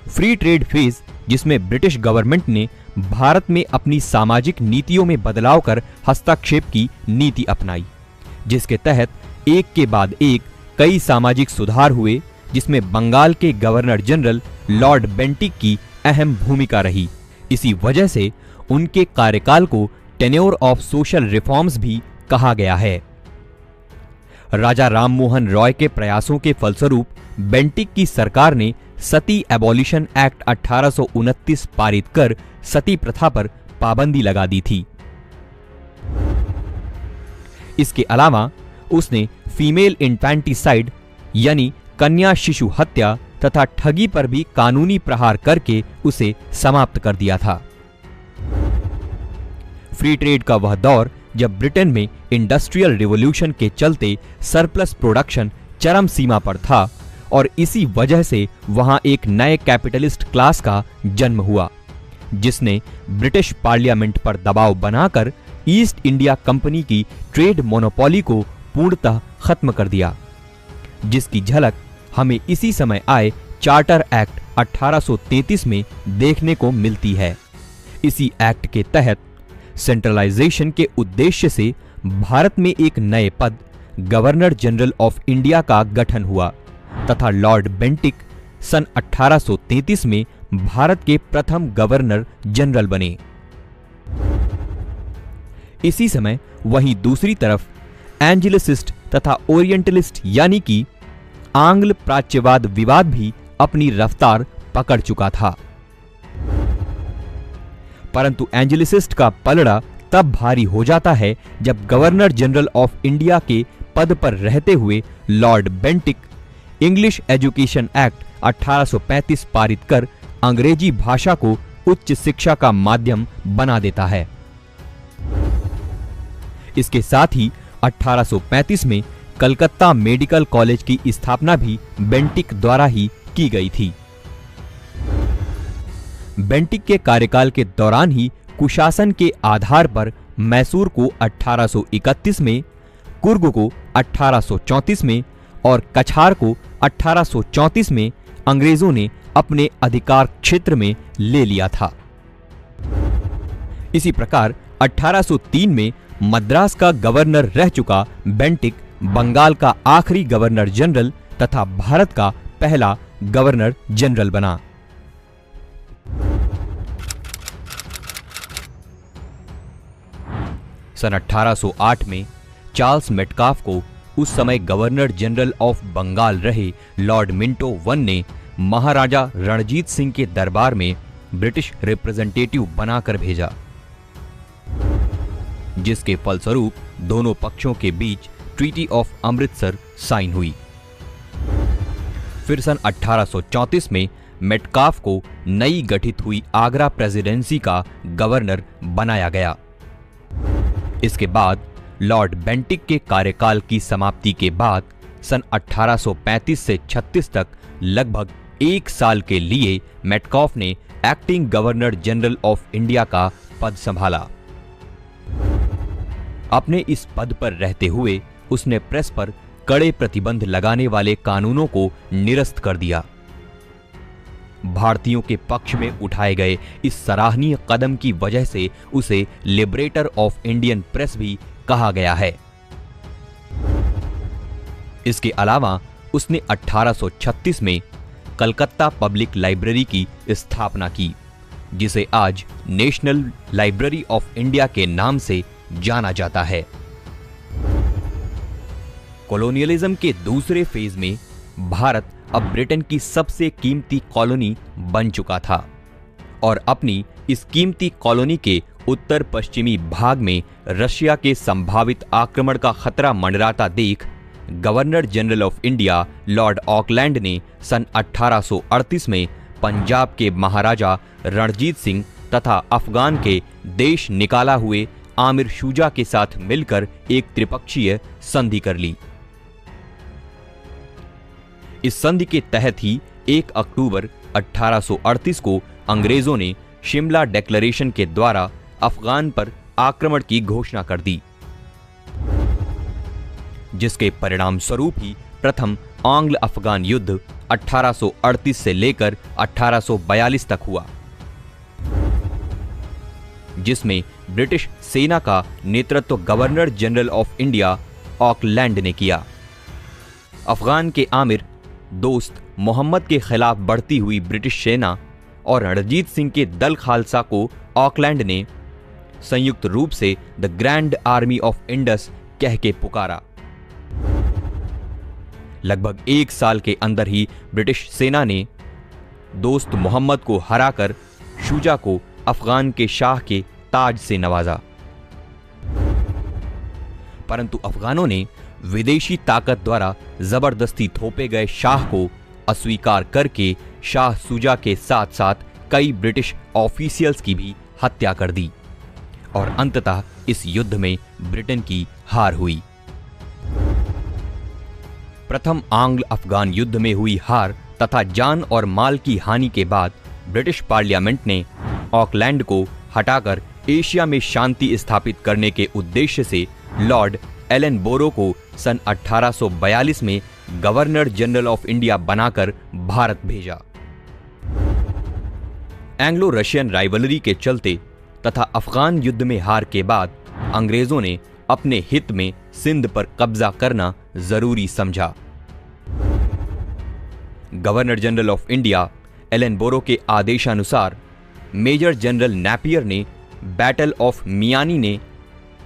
फ्री ट्रेड फेज, जिसमें ब्रिटिश गवर्नमेंट ने भारत में अपनी सामाजिक नीतियों में बदलाव कर हस्तक्षेप की नीति अपनाई, जिसके तहत एक के बाद एक कई सामाजिक सुधार हुए, जिसमें बंगाल के गवर्नर जनरल लॉर्ड बेंटिक की अहम भूमिका रही। इसी वजह से उनके कार्यकाल को टेन्योर ऑफ सोशल रिफॉर्म्स भी कहा गया है। राजा राममोहन रॉय के प्रयासों के फलस्वरूप बेंटिक की सरकार ने सती एबॉलिशन एक्ट 1829 पारित कर सती प्रथा पर पाबंदी लगा दी थी। इसके अलावा उसने फीमेल इन्फेंटिसाइड यानी कन्या शिशु हत्या तथा ठगी पर भी कानूनी प्रहार करके उसे समाप्त कर दिया था। फ्री ट्रेड का वह दौर जब ब्रिटेन में इंडस्ट्रियल रिवॉल्यूशन के चलते सरप्लस प्रोडक्शन चरम सीमा पर था और इसी वजह से वहां एक नए कैपिटलिस्ट क्लास का जन्म हुआ, जिसने ब्रिटिश पार्लियामेंट पर दबाव बनाकर ईस्ट इंडिया कंपनी की ट्रेड मोनोपोली को पूर्णतः खत्म कर दिया, जिसकी झलक हमें इसी समय आए चार्टर एक्ट 1833 में देखने को मिलती है। इसी एक्ट के तहत सेंट्रलाइजेशन के उद्देश्य से भारत में एक नए पद गवर्नर जनरल ऑफ इंडिया का गठन हुआ तथा लॉर्ड बेंटिक सन 1833 में भारत के प्रथम गवर्नर जनरल बने। इसी समय वहीं दूसरी तरफ एंजेलिसिस्ट तथा ओरिएंटलिस्ट यानी कि आंग्ल प्राच्यवाद विवाद भी अपनी रफ्तार पकड़ चुका था। परंतु एंजेलिसिस्ट का पलड़ा तब भारी हो जाता है जब गवर्नर जनरल ऑफ इंडिया के पद पर रहते हुए Lord Bentinck English education act 1835 पारित कर अंग्रेजी भाषा को उच्च शिक्षा का माध्यम बना देता है। इसके साथ ही 1835 में कलकत्ता मेडिकल कॉलेज की स्थापना भी बेंटिक द्वारा ही की गई थी। बेंटिक के कार्यकाल के दौरान ही कुशासन के आधार पर मैसूर को 1831 में, कुर्ग को 1834 में और कछार को 1834 में अंग्रेजों ने अपने अधिकार क्षेत्र में ले लिया था। इसी प्रकार 1803 में मद्रास का गवर्नर रह चुका बेंटिक बंगाल का आखिरी गवर्नर जनरल तथा भारत का पहला गवर्नर जनरल बना। सन 1808 में चार्ल्स मेटकाफ को उस समय गवर्नर जनरल ऑफ बंगाल रहे लॉर्ड मिंटो वन ने महाराजा रणजीत सिंह के दरबार में ब्रिटिश रिप्रेजेंटेटिव बनाकर भेजा, जिसके फलस्वरूप दोनों पक्षों के बीच ट्रीटी ऑफ अमृतसर साइन हुई। फिर सन 1834 में मेटकाफ को नई गठित हुई आगरा प्रेसिडेंसी का गवर्नर बनाया गया। इसके बाद लॉर्ड बेंटिक के कार्यकाल की समाप्ति के बाद सन 1835 से 36 तक लगभग एक साल के लिए मेटकाफ ने acting governor general of India का पद संभाला। अपने इस पद पर रहते हुए उसने प्रेस पर कड़े प्रतिबंध लगाने वाले कानूनों को निरस्त कर दिया। भारतीयों के पक्ष में उठाए गए इस सराहनीय कदम की वजह से उसे लिबरेटर ऑफ इंडियन प्रेस भी कहा गया है। इसके अलावा उसने 1836 में कलकत्ता पब्लिक लाइब्रेरी की स्थापना की, जिसे आज नेशनल लाइब्रेरी ऑफ इंडिया के नाम से जाना जाता है। कॉलोनियलिज्म के दूसरे फेज में भारत अब ब्रिटेन की सबसे कीमती कॉलोनी बन चुका था और अपनी इस कीमती कॉलोनी के उत्तर पश्चिमी भाग में रशिया के संभावित आक्रमण का खतरा मंडराता देख governor general of India Lord Auckland ने सन 1838 में पंजाब के महाराजा रणजीत सिंह तथा अफगान के देश निकाला हुए आमिर शुजा के साथ मिलकर एक त्रिपक्षीय संधि कर ली। इस संधि के तहत ही 1 अक्टूबर 1838 को अंग्रेजों ने शिमला डिक्लेरेशन के द्वारा अफगान पर आक्रमण की घोषणा कर दी, जिसके परिणाम स्वरूप ही प्रथम आंग्ल अफगान युद्ध 1838 से लेकर 1842 तक हुआ, जिसमें ब्रिटिश सेना का नेतृत्व governor general of India Auckland ने किया। अफगान के आमिर दोस्त मोहम्मद के खिलाफ बढ़ती हुई ब्रिटिश सेना और रणजीत सिंह के दल खालसा को ऑकलैंड ने संयुक्त रूप से the grand army of Indus कह के पुकारा। लगभग 1 साल के अंदर ही ब्रिटिश सेना ने दोस्त मोहम्मद को हराकर शुजा को अफगान के शाह के ताज से नवाजा, परंतु अफगानों ने विदेशी ताकत द्वारा जबरदस्ती थोपे गए शाह को अस्वीकार करके शाह शुजा के साथ साथ कई ब्रिटिश ऑफिशियल्स की भी हत्या कर दी और अंततः इस युद्ध में ब्रिटेन की हार हुई। प्रथम आंग्ल अफगान युद्ध में हुई हार तथा जान और माल की हानि के बाद ब्रिटिश पार्लियामेंट ने ऑकलैंड को हटाकर एशिया में शांति स्थापित करने के उद्देश्य से लॉर्ड एलनबोरो को सन 1842 में गवर्नर जनरल ऑफ इंडिया बनाकर भारत भेजा। एंग्लो रशियन राइवलरी के चलते तथा अफगान युद्ध में हार के बाद अंग्रेजों ने अपने हित में सिंध पर कब्जा करना जरूरी समझा। गवर्नर जनरल ऑफ इंडिया एलनबोरो के आदेशानुसार मेजर जनरल नेपियर ने बैटल ऑफ मियानी ने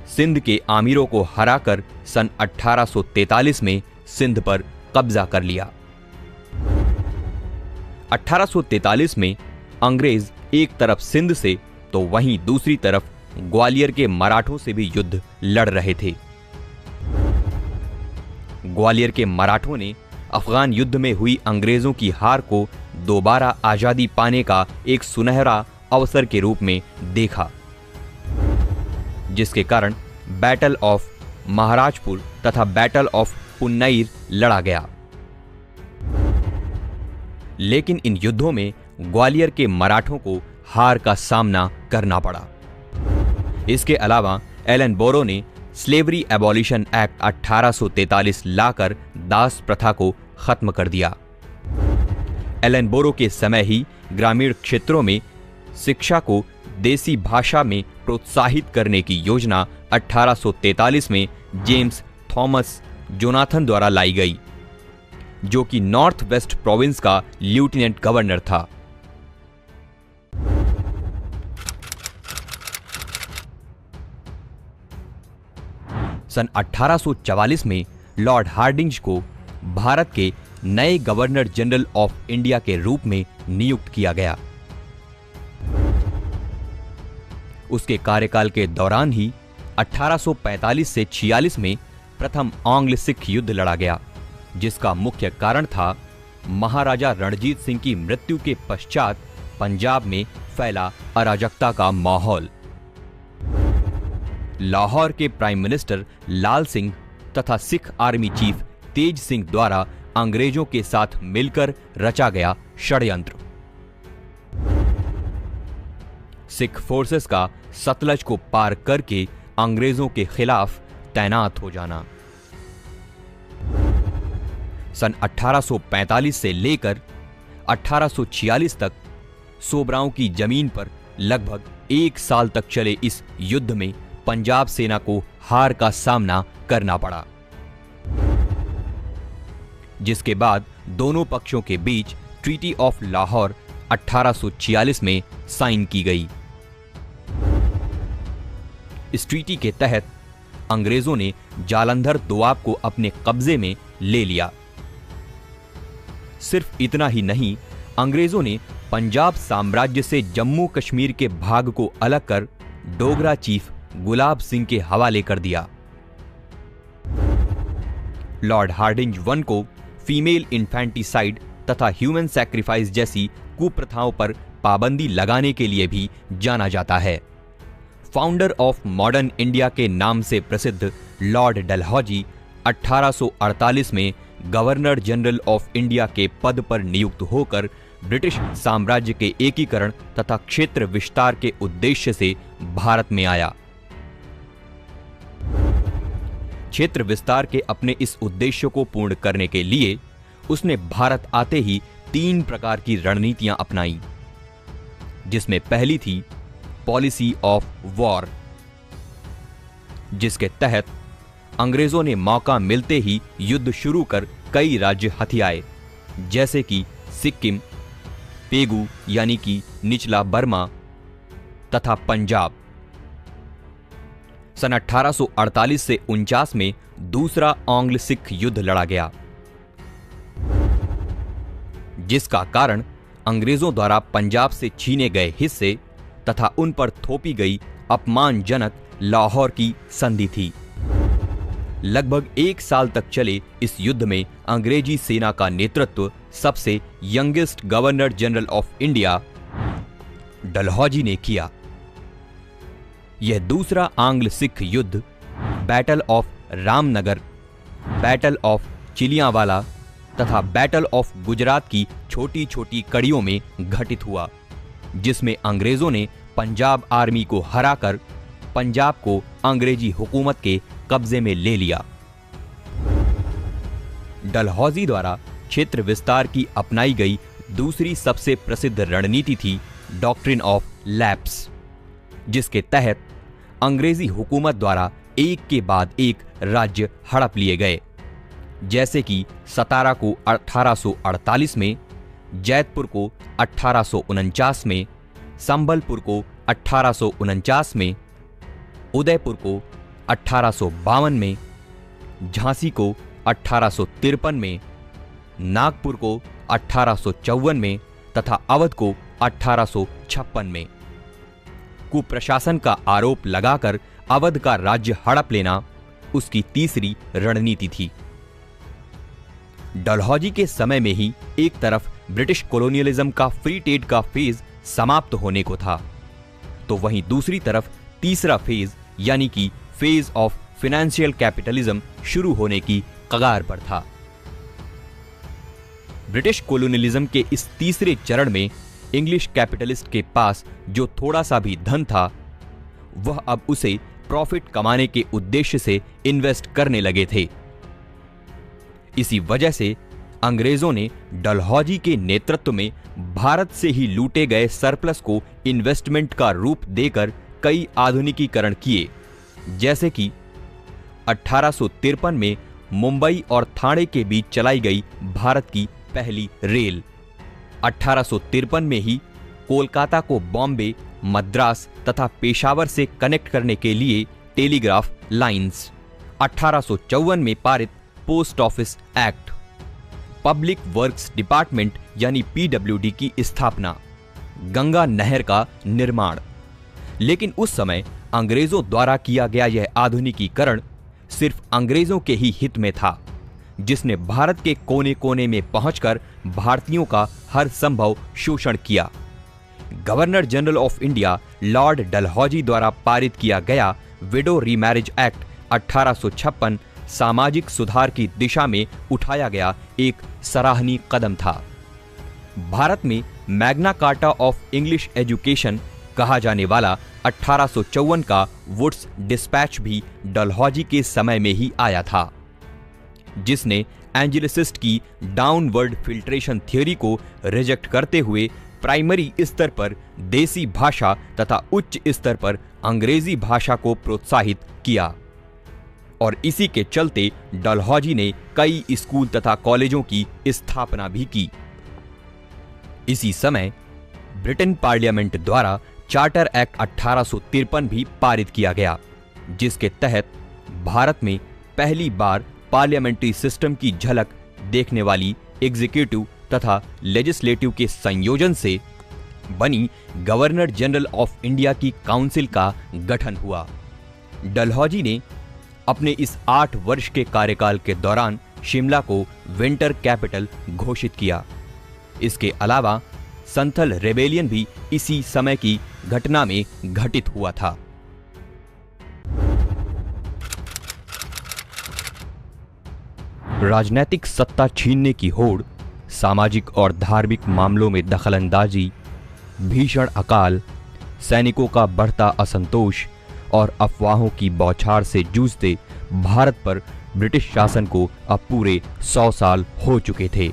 सिंध के आमिरों को हराकर सन 1843 में सिंध पर कब्जा कर लिया। 1843 में अंग्रेज एक तरफ सिंध से तो वहीं दूसरी तरफ ग्वालियर के मराठों से भी युद्ध लड़ रहे थे। ग्वालियर के मराठों ने अफगान युद्ध में हुई अंग्रेजों की हार को दोबारा आजादी पाने का एक सुनहरा अवसर के रूप में देखा, जिसके कारण बैटल ऑफ महाराजपुर तथा बैटल ऑफ पुन्नईर लड़ा गया। लेकिन इन युद्धों में ग्वालियर के मराठों को हार का सामना करना पड़ा। इसके अलावा एलनबोरो ने स्लेवरी एबॉलिशन एक्ट 1843 लाकर दास प्रथा को खत्म कर दिया। एलनबोरो के समय ही ग्रामीण क्षेत्रों में शिक्षा को देसी भाषा में प्रोत्साहित करने की योजना 1843 में जेम्स थॉमस जोनाथन द्वारा लाई गई, जो कि नॉर्थ वेस्ट प्रोविंस का लेफ्टिनेंट गवर्नर था। सन 1844 में लॉर्ड हार्डिंज को भारत के नए गवर्नर जनरल ऑफ इंडिया के रूप में नियुक्त किया गया। उसके कार्यकाल के दौरान ही 1845 से 46 में प्रथम आंग्ल सिख युद्ध लड़ा गया, जिसका मुख्य कारण था महाराजा रणजीत सिंह की मृत्यु के पश्चात पंजाब में फैला अराजकता का माहौल। लाहौर के प्राइम मिनिस्टर लाल सिंह तथा सिख आर्मी चीफ तेज सिंह द्वारा अंग्रेजों के साथ मिलकर रचा गया षड्यंत्र। सिख फोर्सेस का सतलज को पार करके अंग्रेजों के खिलाफ तैनात हो जाना। सन 1845 से लेकर 1846 तक सोबराओं की जमीन पर लगभग 1 साल तक चले इस युद्ध में पंजाब सेना को हार का सामना करना पड़ा, जिसके बाद दोनों पक्षों के बीच ट्रीटी ऑफ लाहौर 1846 में साइन की गई। इस ट्रीटी के तहत अंग्रेजों ने जालंधर दोआब को अपने कब्जे में ले लिया। सिर्फ इतना ही नहीं, अंग्रेजों ने पंजाब साम्राज्य से जम्मू कश्मीर के भाग को अलग कर डोगरा चीफ गुलाब सिंह के हवाले कर दिया। लॉर्ड हार्डिंज वन को फीमेल इन्फेंटिसाइड तथा ह्यूमन सैक्रिफाइस जैसी कुप्रथाओं पर पाबंदी लगाने के लिए भी जाना जाता है। फाउंडर ऑफ मॉडर्न इंडिया के नाम से प्रसिद्ध लॉर्ड डलहौजी 1848 में गवर्नर जनरल ऑफ इंडिया के पद पर नियुक्त होकर ब्रिटिश साम्राज्य के एकीकरण तथा क्षेत्र विस्तार के उद्देश्य से भारत में आया। क्षेत्र विस्तार के अपने इस उद्देश्य को पूर्ण करने के लिए उसने भारत आते ही 3 प्रकार की रणनीतियां अपनाई, जिसमें पहली थी पॉलिसी ऑफ वॉर, जिसके तहत अंग्रेजों ने मौका मिलते ही युद्ध शुरू कर कई राज्य हथियाए, जैसे कि सिक्किम, पेगू यानी कि निचला बर्मा तथा पंजाब। सन 1848 से 49 में दूसरा आंग्ल सिख युद्ध लड़ा गया, जिसका कारण अंग्रेजों द्वारा पंजाब से छीने गए हिस्से तथा उन पर थोपी गई अपमानजनक लाहौर की संधि थी। लगभग 1 साल तक चले इस युद्ध में अंग्रेजी सेना का नेतृत्व सबसे youngest governor general of India Dalhousie ने किया। यह दूसरा आंग्ल सिख युद्ध battle of Ramnagar, battle of Chillianwala तथा बैटल ऑफ गुजरात की छोटी छोटी कड़ियों में घटित हुआ, जिसमें अंग्रेजों ने पंजाब आर्मी को हराकर पंजाब को अंग्रेजी हुकूमत के कब्जे में ले लिया। डलहौजी द्वारा क्षेत्र विस्तार की अपनाई गई दूसरी सबसे प्रसिद्ध रणनीति थी डॉक्ट्रिन ऑफ लैप्स, जिसके तहत अंग्रेजी हुकूमत द्वारा एक के बाद एक राज्य हड़प लिए गए, जैसे कि सतारा को 1848 में, जैतपुर को 1849 में, संबलपुर को 1849 में, उदयपुर को 1852 में, झांसी को 1853 में, नागपुर को 1854 में तथा अवध को 1856 में। कुप्रशासन का आरोप लगाकर अवध का राज्य हड़प लेना उसकी तीसरी रणनीति थी। डलहौजी के समय में ही एक तरफ ब्रिटिश कॉलोनियलिज्म का फ्री ट्रेड का फेज समाप्त होने को था, तो वहीं दूसरी तरफ तीसरा फेज यानी कि फेज ऑफ फाइनेंशियल कैपिटलिज्म शुरू होने की कगार पर था। ब्रिटिश कॉलोनियलिज्म के इस तीसरे चरण में इंग्लिश कैपिटलिस्ट के पास जो थोड़ा सा भी धन था, वह अब उसे प्रॉफिट कमाने के उद्देश्य से इन्वेस्ट करने लगे थे। इसी वजह से अंग्रेजों ने डलहौजी के नेतृत्व में भारत से ही लूटे गए सरप्लस को इन्वेस्टमेंट का रूप देकर कई आधुनिकीकरण किए, जैसे कि 1853 में मुंबई और ठाणे के बीच चलाई गई भारत की पहली रेल, 1853 में ही कोलकाता को बॉम्बे, मद्रास तथा पेशावर से कनेक्ट करने के लिए टेलीग्राफ लाइंस, 1854 में पारित post office act, public works department यानी पीडब्ल्यूडी की स्थापना, गंगा नहर का निर्माण। लेकिन उस समय अंग्रेजों द्वारा किया गया यह आधुनिकीकरण सिर्फ अंग्रेजों के ही हित में था, जिसने भारत के कोने कोने में पहुंचकर भारतीयों का हर संभव शोषण किया। Governor general of India Lord Dalhousie द्वारा पारित किया गया विडो रीमैरिज एक्ट 1856 सामाजिक सुधार की दिशा में उठाया गया एक सराहनीय कदम था। भारत में Magna carta of English education कहा जाने वाला 1854 का वुड्स डिस्पैच भी डलहौजी के समय में ही आया था, जिसने एंजेलिसिस्ट की डाउनवर्ड फिल्ट्रेशन थ्योरी को रिजेक्ट करते हुए प्राइमरी स्तर पर देसी भाषा तथा उच्च स्तर पर अंग्रेजी भाषा को प्रोत्साहित किया, और इसी के चलते डलहौजी ने कई स्कूल तथा कॉलेजों की स्थापना भी की। इसी समय ब्रिटेन पार्लियामेंट द्वारा चार्टर एक्ट 1853 भी पारित किया गया, जिसके तहत भारत में पहली बार पार्लियामेंट्री सिस्टम की झलक देखने वाली एग्जीक्यूटिव तथा लेजिस्लेटिव के संयोजन से बनी गवर्नर जनरल ऑफ इंडिया की काउंसिल का गठन हुआ। डलहौजी ने अपने इस 8 वर्ष के कार्यकाल के दौरान शिमला को विंटर कैपिटल घोषित किया। इसके अलावा संथल रेबेलियन भी इसी समय की घटना में घटित हुआ था। राजनीतिक सत्ता छीनने की होड़, सामाजिक और धार्मिक मामलों में दखलंदाजी, भीषण अकाल, सैनिकों का बढ़ता असंतोष और अफवाहों की बौछार से जूझते भारत पर ब्रिटिश शासन को अब पूरे 100 साल हो चुके थे।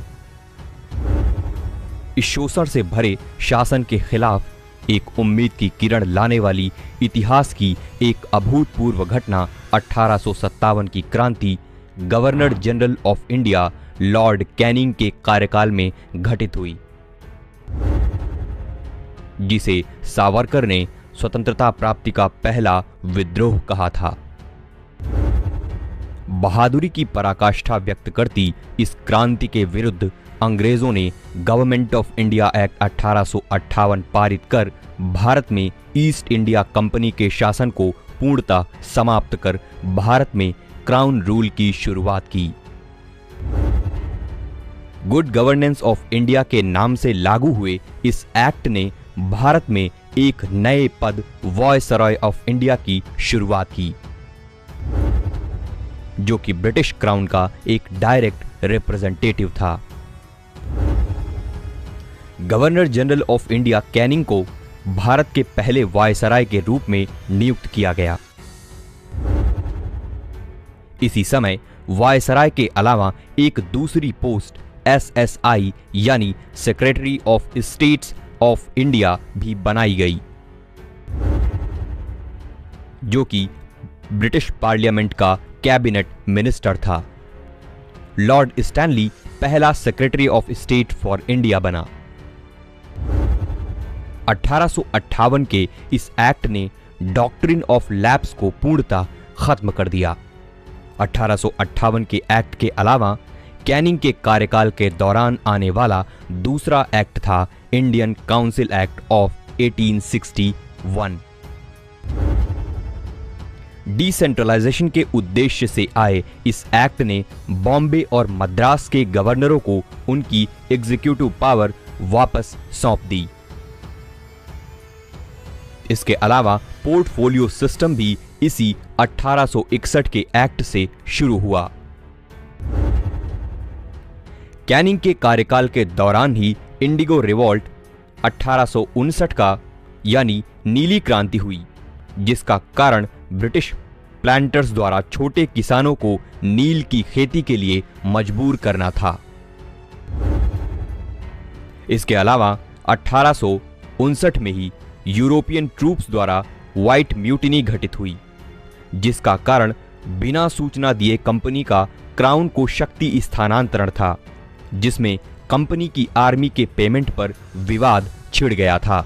इस शोषण से भरे शासन के खिलाफ एक उम्मीद की किरण लाने वाली इतिहास की एक अभूतपूर्व घटना 1857 की क्रांति governor general of India Lord Canning के कार्यकाल में घटित हुई, जिसे सावरकर ने स्वतंत्रता प्राप्ति का पहला विद्रोह कहा था। बहादुरी की पराकाष्ठा व्यक्त करती इस क्रांति के विरुद्ध अंग्रेजों ने गवर्नमेंट ऑफ इंडिया एक्ट 1858 पारित कर भारत में ईस्ट इंडिया कंपनी के शासन को पूर्णतः समाप्त कर भारत में क्राउन रूल की शुरुआत की। गुड गवर्नेंस ऑफ इंडिया के नाम से लागू हुए इस एक्ट ने भारत में एक नए पद वायसरॉय ऑफ इंडिया की शुरुआत की, जो कि ब्रिटिश क्राउन का एक डायरेक्ट रिप्रेजेंटेटिव था। Governor general of India Canning को भारत के पहले वायसराय के रूप में नियुक्त किया गया। इसी समय वायसराय के अलावा एक दूसरी पोस्ट SSI यानी secretary of states of India भी बनाई गई, जो कि ब्रिटिश पार्लियामेंट का कैबिनेट मिनिस्टर था। लॉर्ड स्टैनली पहला secretary of state for India बना। 1858 के इस एक्ट ने डॉक्ट्रिन ऑफ लैप्स को पूर्णतः खत्म कर दिया। 1858 के एक्ट के अलावा कैनिंग के कार्यकाल के दौरान आने वाला दूसरा एक्ट था Indian council act of 1861। Decentralization के उद्देश्य से आए इस एक्ट ने बॉम्बे और मद्रास के गवर्नरों को उनकी एग्जीक्यूटिव पावर वापस सौंप दी। इसके अलावा पोर्टफोलियो सिस्टम भी इसी 1861 के एक्ट से शुरू हुआ। कैनिंग के कार्यकाल के दौरान ही इंडिगो रिवॉल्ट 1859 का यानी नीली क्रांति हुई, जिसका कारण ब्रिटिश प्लांटर्स द्वारा छोटे किसानों को नील की खेती के लिए मजबूर करना था। इसके अलावा 1859 में ही यूरोपियन ट्रूप्स द्वारा व्हाइट म्यूटिनी घटित हुई, जिसका कारण बिना सूचना दिए कंपनी का क्राउन को शक्ति स्थानांतरण था, जिसमें कंपनी की आर्मी के पेमेंट पर विवाद छिड़ गया था।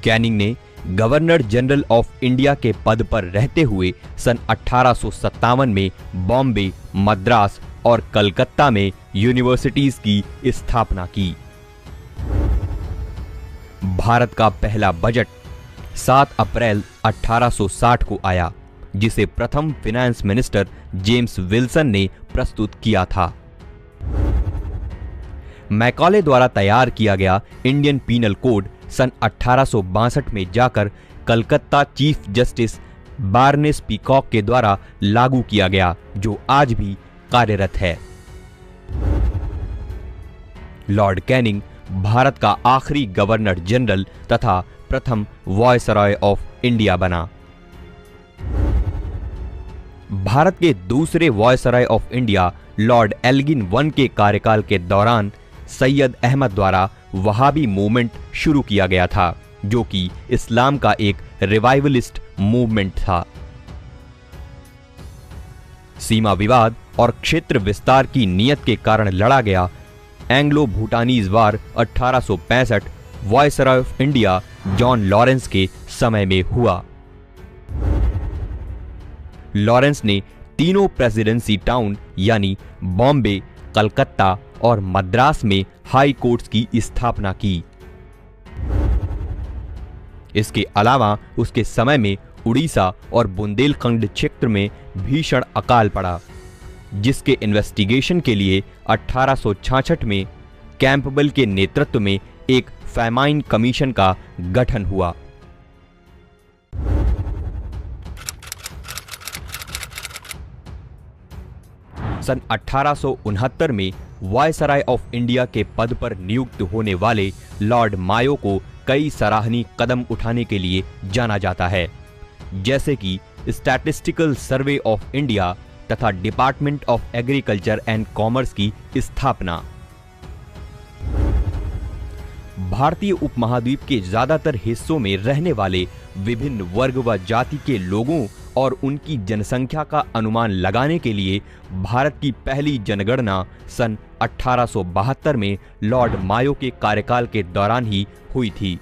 कैनिंग ने गवर्नर जनरल ऑफ इंडिया के पद पर रहते हुए सन 1857 में बॉम्बे, मद्रास और कलकत्ता में यूनिवर्सिटीज की स्थापना की। भारत का पहला बजट 7 अप्रैल 1860 को आया, जिसे प्रथम फिनेंस मिनिस्टर जेम्स विल्सन ने प्रस्तुत किया था। मैकॉले द्वारा तैयार किया गया इंडियन पीनल कोड सन 1862 में जाकर Calcutta chief justice baldness peacock के द्वारा लागू किया गया, जो आज भी कार्यरत है। लॉर्ड कैनिंग भारत का आखिरी गवर्नर जनरल तथा प्रथम वायसरॉय ऑफ इंडिया बना। भारत के दूसरे viceroy of India lord Elgin I के कार्यकाल के दौरान सैयद अहमद द्वारा वहाबी मूवमेंट शुरू किया गया था, जो कि इस्लाम का एक रिवाइवलिस्ट मूवमेंट था। सीमा विवाद और क्षेत्र विस्तार की नीयत के कारण लड़ा गया Anglo भूटानीज war 1865 viceroy of India John Lawrence के समय में हुआ। लॉरेंस ने तीनों प्रेसिडेंसी टाउन यानी बॉम्बे, कलकत्ता और मद्रास में हाई कोर्ट्स की स्थापना की। इसके अलावा उसके समय में उड़ीसा और बुंदेलखंड क्षेत्र में भीषण अकाल पड़ा, जिसके इन्वेस्टिगेशन के लिए 1866 में कैंपबेल के नेतृत्व में एक फैमाइन कमीशन का गठन हुआ। सन 1869 में वायसराय ऑफ इंडिया के पद पर नियुक्त होने वाले लॉर्ड मायो को कई सराहनीय कदम उठाने के लिए जाना जाता है, जैसे कि स्टैटिस्टिकल सर्वे ऑफ इंडिया तथा department of agriculture and commerce की स्थापना। भारतीय उपमहाद्वीप के ज्यादातर हिस्सों में रहने वाले विभिन्न वर्ग व जाति के लोगों और उनकी जनसंख्या का अनुमान लगाने के लिए भारत की पहली जनगणना सन 1872 में लॉर्ड मायो के कार्यकाल के दौरान ही हुई थी।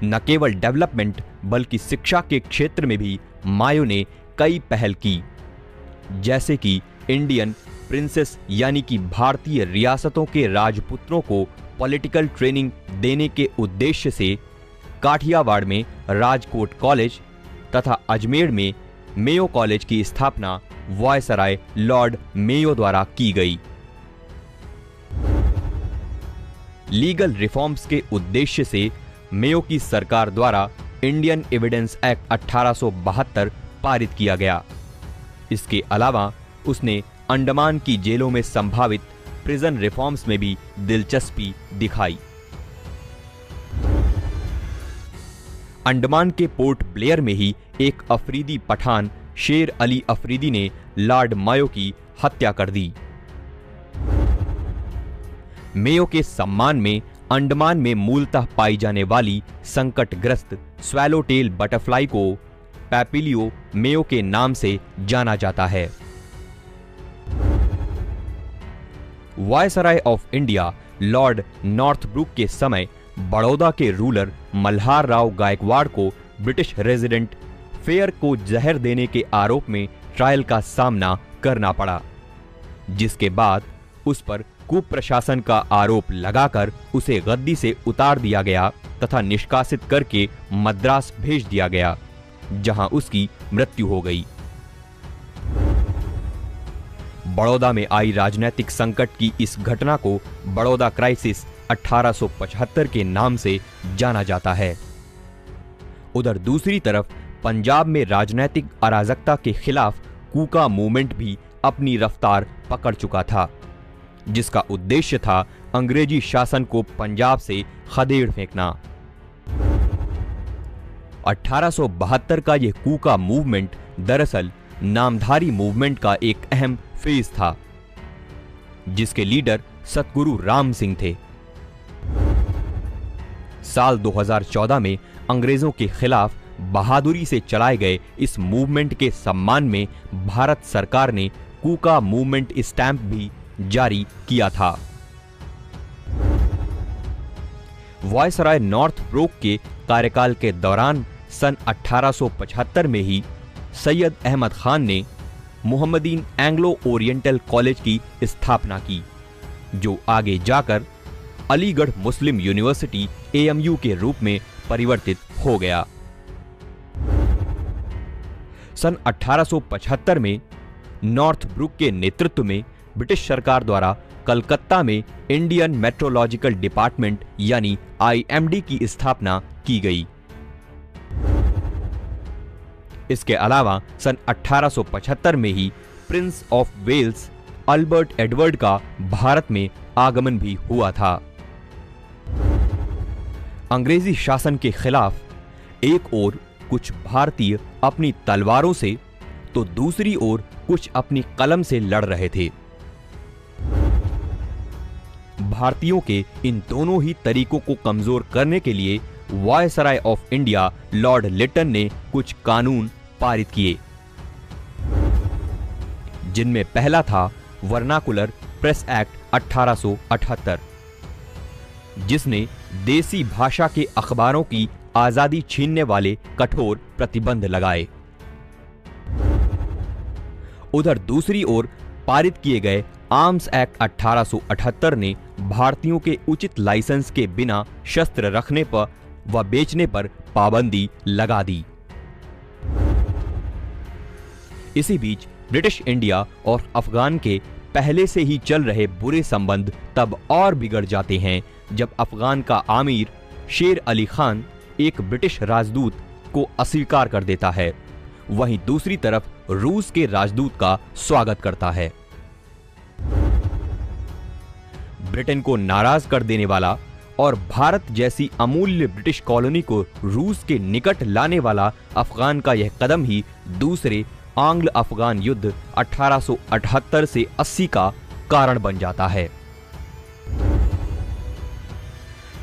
न केवल डेवलपमेंट बल्कि शिक्षा के क्षेत्र में भी मायो ने कई पहल की, जैसे कि इंडियन प्रिंसेस यानी कि भारतीय रियासतों के राजपुत्रों को पॉलिटिकल ट्रेनिंग देने के उद्देश्य से काठियावाड़ में राजकोट कॉलेज तथा अजमेर में मेयो कॉलेज की स्थापना वायसराय लॉर्ड मेयो द्वारा की गई। लीगल रिफॉर्म्स के उद्देश्य से मेयो की सरकार द्वारा इंडियन एविडेंस एक्ट 1872 पारित किया गया। इसके अलावा उसने अंडमान की जेलों में संभावित प्रिजन रिफॉर्म्स में भी दिलचस्पी दिखाई। अंडमान के पोर्ट ब्लेयर में ही एक अफरीदी पठान शेर अली अफरीदी ने लॉर्ड मायो की हत्या कर दी। मेयो के सम्मान में अंडमान में मूलतः पाई जाने वाली संकटग्रस्त स्वैलोटेल बटरफ्लाई को पैपिलियो मेयो के नाम से जाना जाता है। Viceroy of India Lord Northbrook के समय बड़ौदा के रूलर मल्हार राव गायकवाड़ को ब्रिटिश रेजिडेंट फेयर को जहर देने के आरोप में ट्रायल का सामना करना पड़ा, जिसके बाद उस पर कुप्रशासन का आरोप लगाकर उसे गद्दी से उतार दिया गया तथा निष्कासित करके मद्रास भेज दिया गया, जहां उसकी मृत्यु हो गई। बड़ौदा में आई राजनीतिक संकट की इस घटना को बड़ौदा क्राइसिस 1875 के नाम से जाना जाता है। उधर दूसरी तरफ पंजाब में राजनीतिक अराजकता के खिलाफ कूका मूवमेंट भी अपनी रफ्तार पकड़ चुका था, जिसका उद्देश्य था अंग्रेजी शासन को पंजाब से खदेड़ फेंकना। 1872 का यह कूका मूवमेंट दरअसल नामधारी मूवमेंट का एक अहम फेज था, जिसके लीडर सतगुरु राम सिंह थे। साल 2014 में अंग्रेजों के खिलाफ बहादुरी से चलाए गए इस मूवमेंट के सम्मान में भारत सरकार ने कूका मूवमेंट स्टैंप भी जारी किया था। वायसराय नॉर्थब्रोक के कार्यकाल के दौरान सन 1875 में ही सैयद अहमद खान ने मुहम्मदीन एंग्लो ओरिएंटल कॉलेज की स्थापना की, जो आगे जाकर अलीगढ़ मुस्लिम यूनिवर्सिटी AMU के रूप में परिवर्तित हो गया। सन 1875 में नॉर्थब्रुक के नेतृत्व में ब्रिटिश सरकार द्वारा कलकत्ता में इंडियन मेट्रोलॉजिकल डिपार्टमेंट यानी IMD की स्थापना की गई। इसके अलावा सन 1875 में ही prince of Wales Albert Edward का भारत में आगमन भी हुआ था। अंग्रेजी शासन के खिलाफ एक ओर कुछ भारतीय अपनी तलवारों से तो दूसरी ओर कुछ अपनी कलम से लड़ रहे थे। भारतीयों के इन दोनों ही तरीकों को कमजोर करने के लिए viceroy of India lord Lytton ने कुछ कानून पारित किए, जिनमें पहला था वर्नाकुलर प्रेस एक्ट 1878, जिसने देसी भाषा के अखबारों की आजादी छीनने वाले कठोर प्रतिबंध लगाए। उधर दूसरी ओर पारित किए गए आर्म्स एक्ट 1878 ने भारतीयों के उचित लाइसेंस के बिना शस्त्र रखने पर व बेचने पर पाबंदी लगा दी। इसी बीच ब्रिटिश इंडिया और अफगान के पहले से ही चल रहे बुरे संबंध तब और बिगड़ जाते हैं जब अफगान का आमिर शेर अली खान एक ब्रिटिश राजदूत को अस्वीकार कर देता है। वहीं दूसरी तरफ रूस के राजदूत का स्वागत करता है। ब्रिटेन को नाराज कर देने वाला और भारत जैसी अमूल्य ब्रिटिश कॉलोनी को रूस के निकट लाने वाला अफगान का यह कदम ही दूसरे आंग्ल अफगान युद्ध 1878 से 80 का कारण बन जाता है।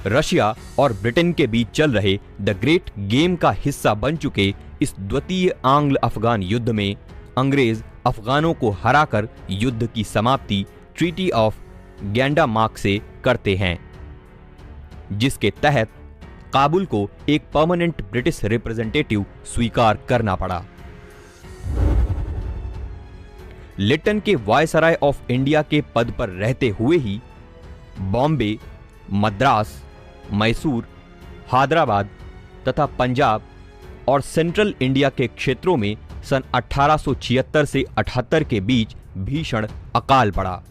रशिया और ब्रिटेन के बीच चल रहे द ग्रेट गेम का हिस्सा बन चुके इस द्वितीय आंग्ल अफगान युद्ध में अंग्रेज अफगानों को हराकर युद्ध की समाप्ति ट्रीटी ऑफ गैंडामार्क से करते हैं, जिसके तहत काबुल को एक परमानेंट ब्रिटिश रिप्रेजेंटेटिव स्वीकार करना पड़ा। लिटन के वायसराय ऑफ इंडिया के पद पर रहते हुए ही बॉम्बे, मद्रास, मैसूर, हैदराबाद तथा पंजाब और सेंट्रल इंडिया के क्षेत्रों में सन 1876 से 78 के बीच भीषण अकाल पड़ा,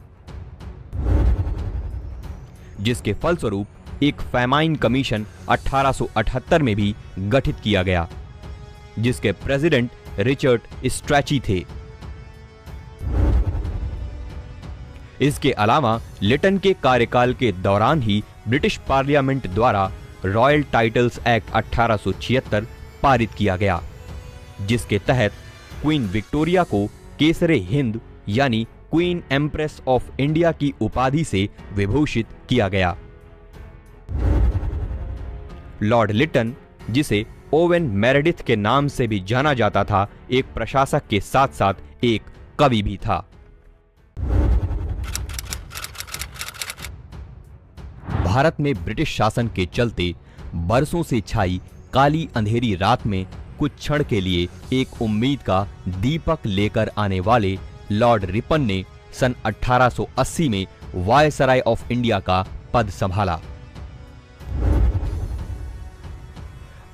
जिसके फलस्वरूप एक फैमाइन कमीशन 1878 में भी गठित किया गया, जिसके प्रेसिडेंट रिचर्ड स्ट्रैची थे। इसके अलावा लिटन के कार्यकाल के दौरान ही ब्रिटिश पार्लियामेंट द्वारा रॉयल टाइटल्स एक्ट 1876 पारित किया गया, जिसके तहत क्वीन विक्टोरिया को केसरे हिंद यानी क्वीन एम्प्रेस ऑफ इंडिया की उपाधि से विभूषित किया गया। लॉर्ड लिटन, जिसे ओवेन मेरेडिथ के नाम से भी जाना जाता था, एक प्रशासक के साथ साथ एक कवि भी था। भारत में ब्रिटिश शासन के चलते बरसों से छाई काली अंधेरी रात में कुछ क्षण के लिए एक उम्मीद का दीपक लेकर आने वाले लॉर्ड रिपन ने सन 1880 में वायसराय ऑफ इंडिया का पद संभाला।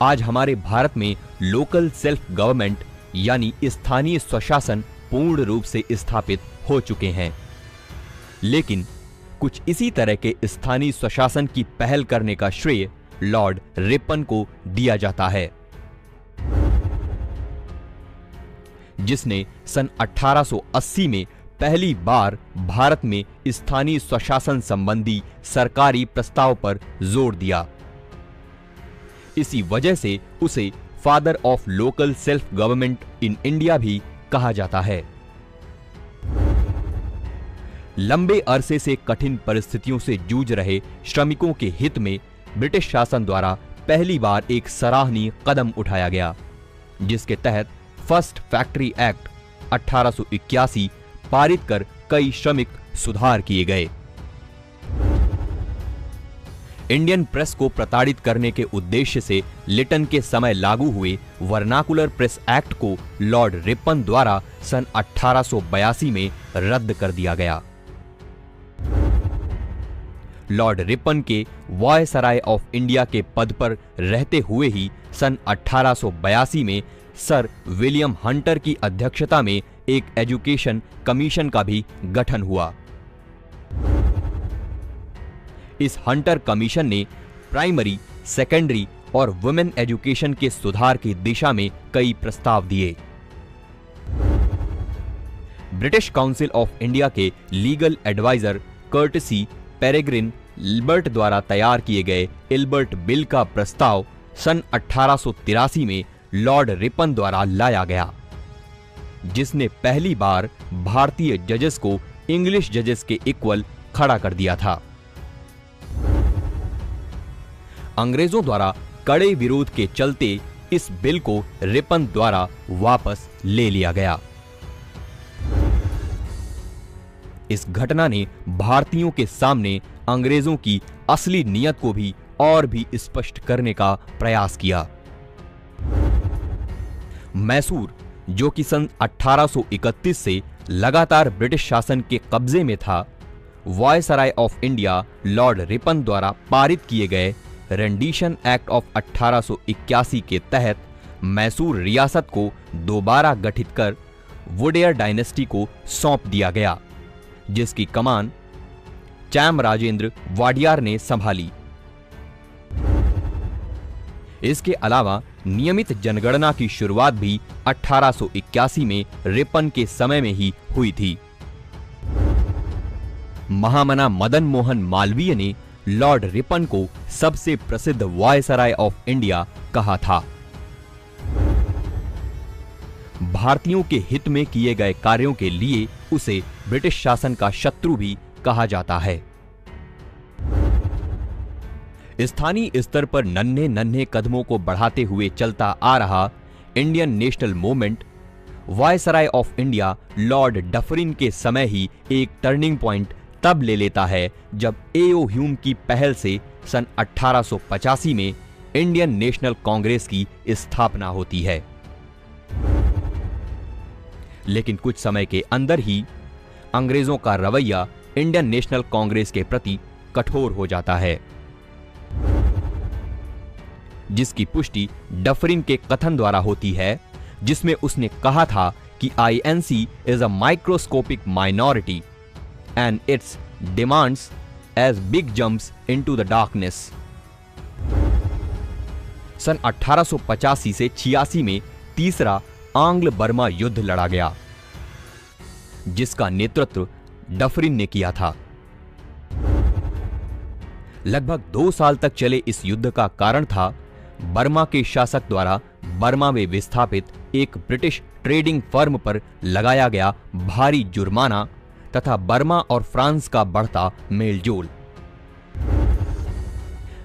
आज हमारे भारत में लोकल सेल्फ गवर्नमेंट यानी स्थानीय स्वशासन पूर्ण रूप से स्थापित हो चुके हैं, लेकिन कुछ इसी तरह के स्थानीय स्वशासन की पहल करने का श्रेय लॉर्ड रिपन को दिया जाता है, जिसने सन 1880 में पहली बार भारत में स्थानीय स्वशासन संबंधी सरकारी प्रस्ताव पर जोर दिया। इसी वजह से उसे father of local self government in India भी कहा जाता है। लंबे अरसे से कठिन परिस्थितियों से जूझ रहे श्रमिकों के हित में ब्रिटिश शासन द्वारा पहली बार एक सराहनीय कदम उठाया गया, जिसके तहत फर्स्ट फैक्ट्री एक्ट 1881 पारित कर कई श्रमिक सुधार किए गए। इंडियन प्रेस को प्रताड़ित करने के उद्देश्य से लिटन के समय लागू हुए वर्नाकुलर प्रेस एक्ट को लॉर्ड रिपन द्वारा सन 1882 में रद्द कर दिया गया। लॉर्ड रिपन के वायसराय ऑफ इंडिया के पद पर रहते हुए ही सन 1882 में सर विलियम हंटर की अध्यक्षता में एक एजुकेशन कमीशन का भी गठन हुआ। इस हंटर कमीशन ने प्राइमरी, सेकेंडरी और वुमेन एजुकेशन के सुधार की दिशा में कई प्रस्ताव दिए। ब्रिटिश काउंसिल ऑफ इंडिया के legal adviser courtesy peregrine Ilbert द्वारा तैयार किए गए इल्बर्ट बिल का प्रस्ताव सन 1883 में लॉर्ड रिपन द्वारा लाया गया, जिसने पहली बार भारतीय जजेस को इंग्लिश जजेस के इक्वल खड़ा कर दिया था। अंग्रेजों द्वारा कड़े विरोध के चलते इस बिल को रिपन द्वारा वापस ले लिया गया। इस घटना ने भारतीयों के सामने अंग्रेजों की असली नीयत को भी और भी स्पष्ट करने का प्रयास किया। मैसूर, जो कि सन 1831 से लगातार ब्रिटिश शासन के कब्जे में था, viceroy of India Lord Ripon द्वारा पारित किए गए रेंडिशन एक्ट ऑफ 1881 के तहत मैसूर रियासत को दोबारा गठित कर वुडेयर डायनेस्टी को सौंप दिया गया, जिसकी कमान चाम राजेंद्र वाडियार ने संभाली। इसके अलावा नियमित जनगणना की शुरुआत भी 1881 में रिपन के समय में ही हुई थी। महामना मदन मोहन मालवीय ने लॉर्ड रिपन को सबसे प्रसिद्ध वायसराय ऑफ इंडिया कहा था। भारतीयों के हित में किए गए कार्यों के लिए उसे ब्रिटिश शासन का शत्रु भी कहा जाता है। स्थानीय स्तर पर नन्हे नन्हे कदमों को बढ़ाते हुए चलता आ रहा Indian national movement viceroy of India Lord Dufferin के समय ही एक टर्निंग पॉइंट तब ले लेता है जब A.O. ह्यूम की पहल से सन 1885 में इंडियन नेशनल कांग्रेस की स्थापना होती है। लेकिन कुछ समय के अंदर ही अंग्रेजों का रवैया इंडियन नेशनल कांग्रेस के प्रति कठोर हो जाता है, जिसकी पुष्टि डफरिन के कथन द्वारा होती है, जिसमें उसने कहा था कि INC is a microscopic minority and its demands as big jumps into the darkness. सन 1885 से 86 में तीसरा आंग्ल बर्मा युद्ध लड़ा गया, जिसका नेतृत्व डफरिन ने किया था। लगभग 2 साल तक चले इस युद्ध का कारण था बर्मा के शासक द्वारा बर्मा में विस्थापित एक ब्रिटिश ट्रेडिंग फर्म पर लगाया गया भारी जुर्माना तथा बर्मा और फ्रांस का बढ़ता मेलजोल।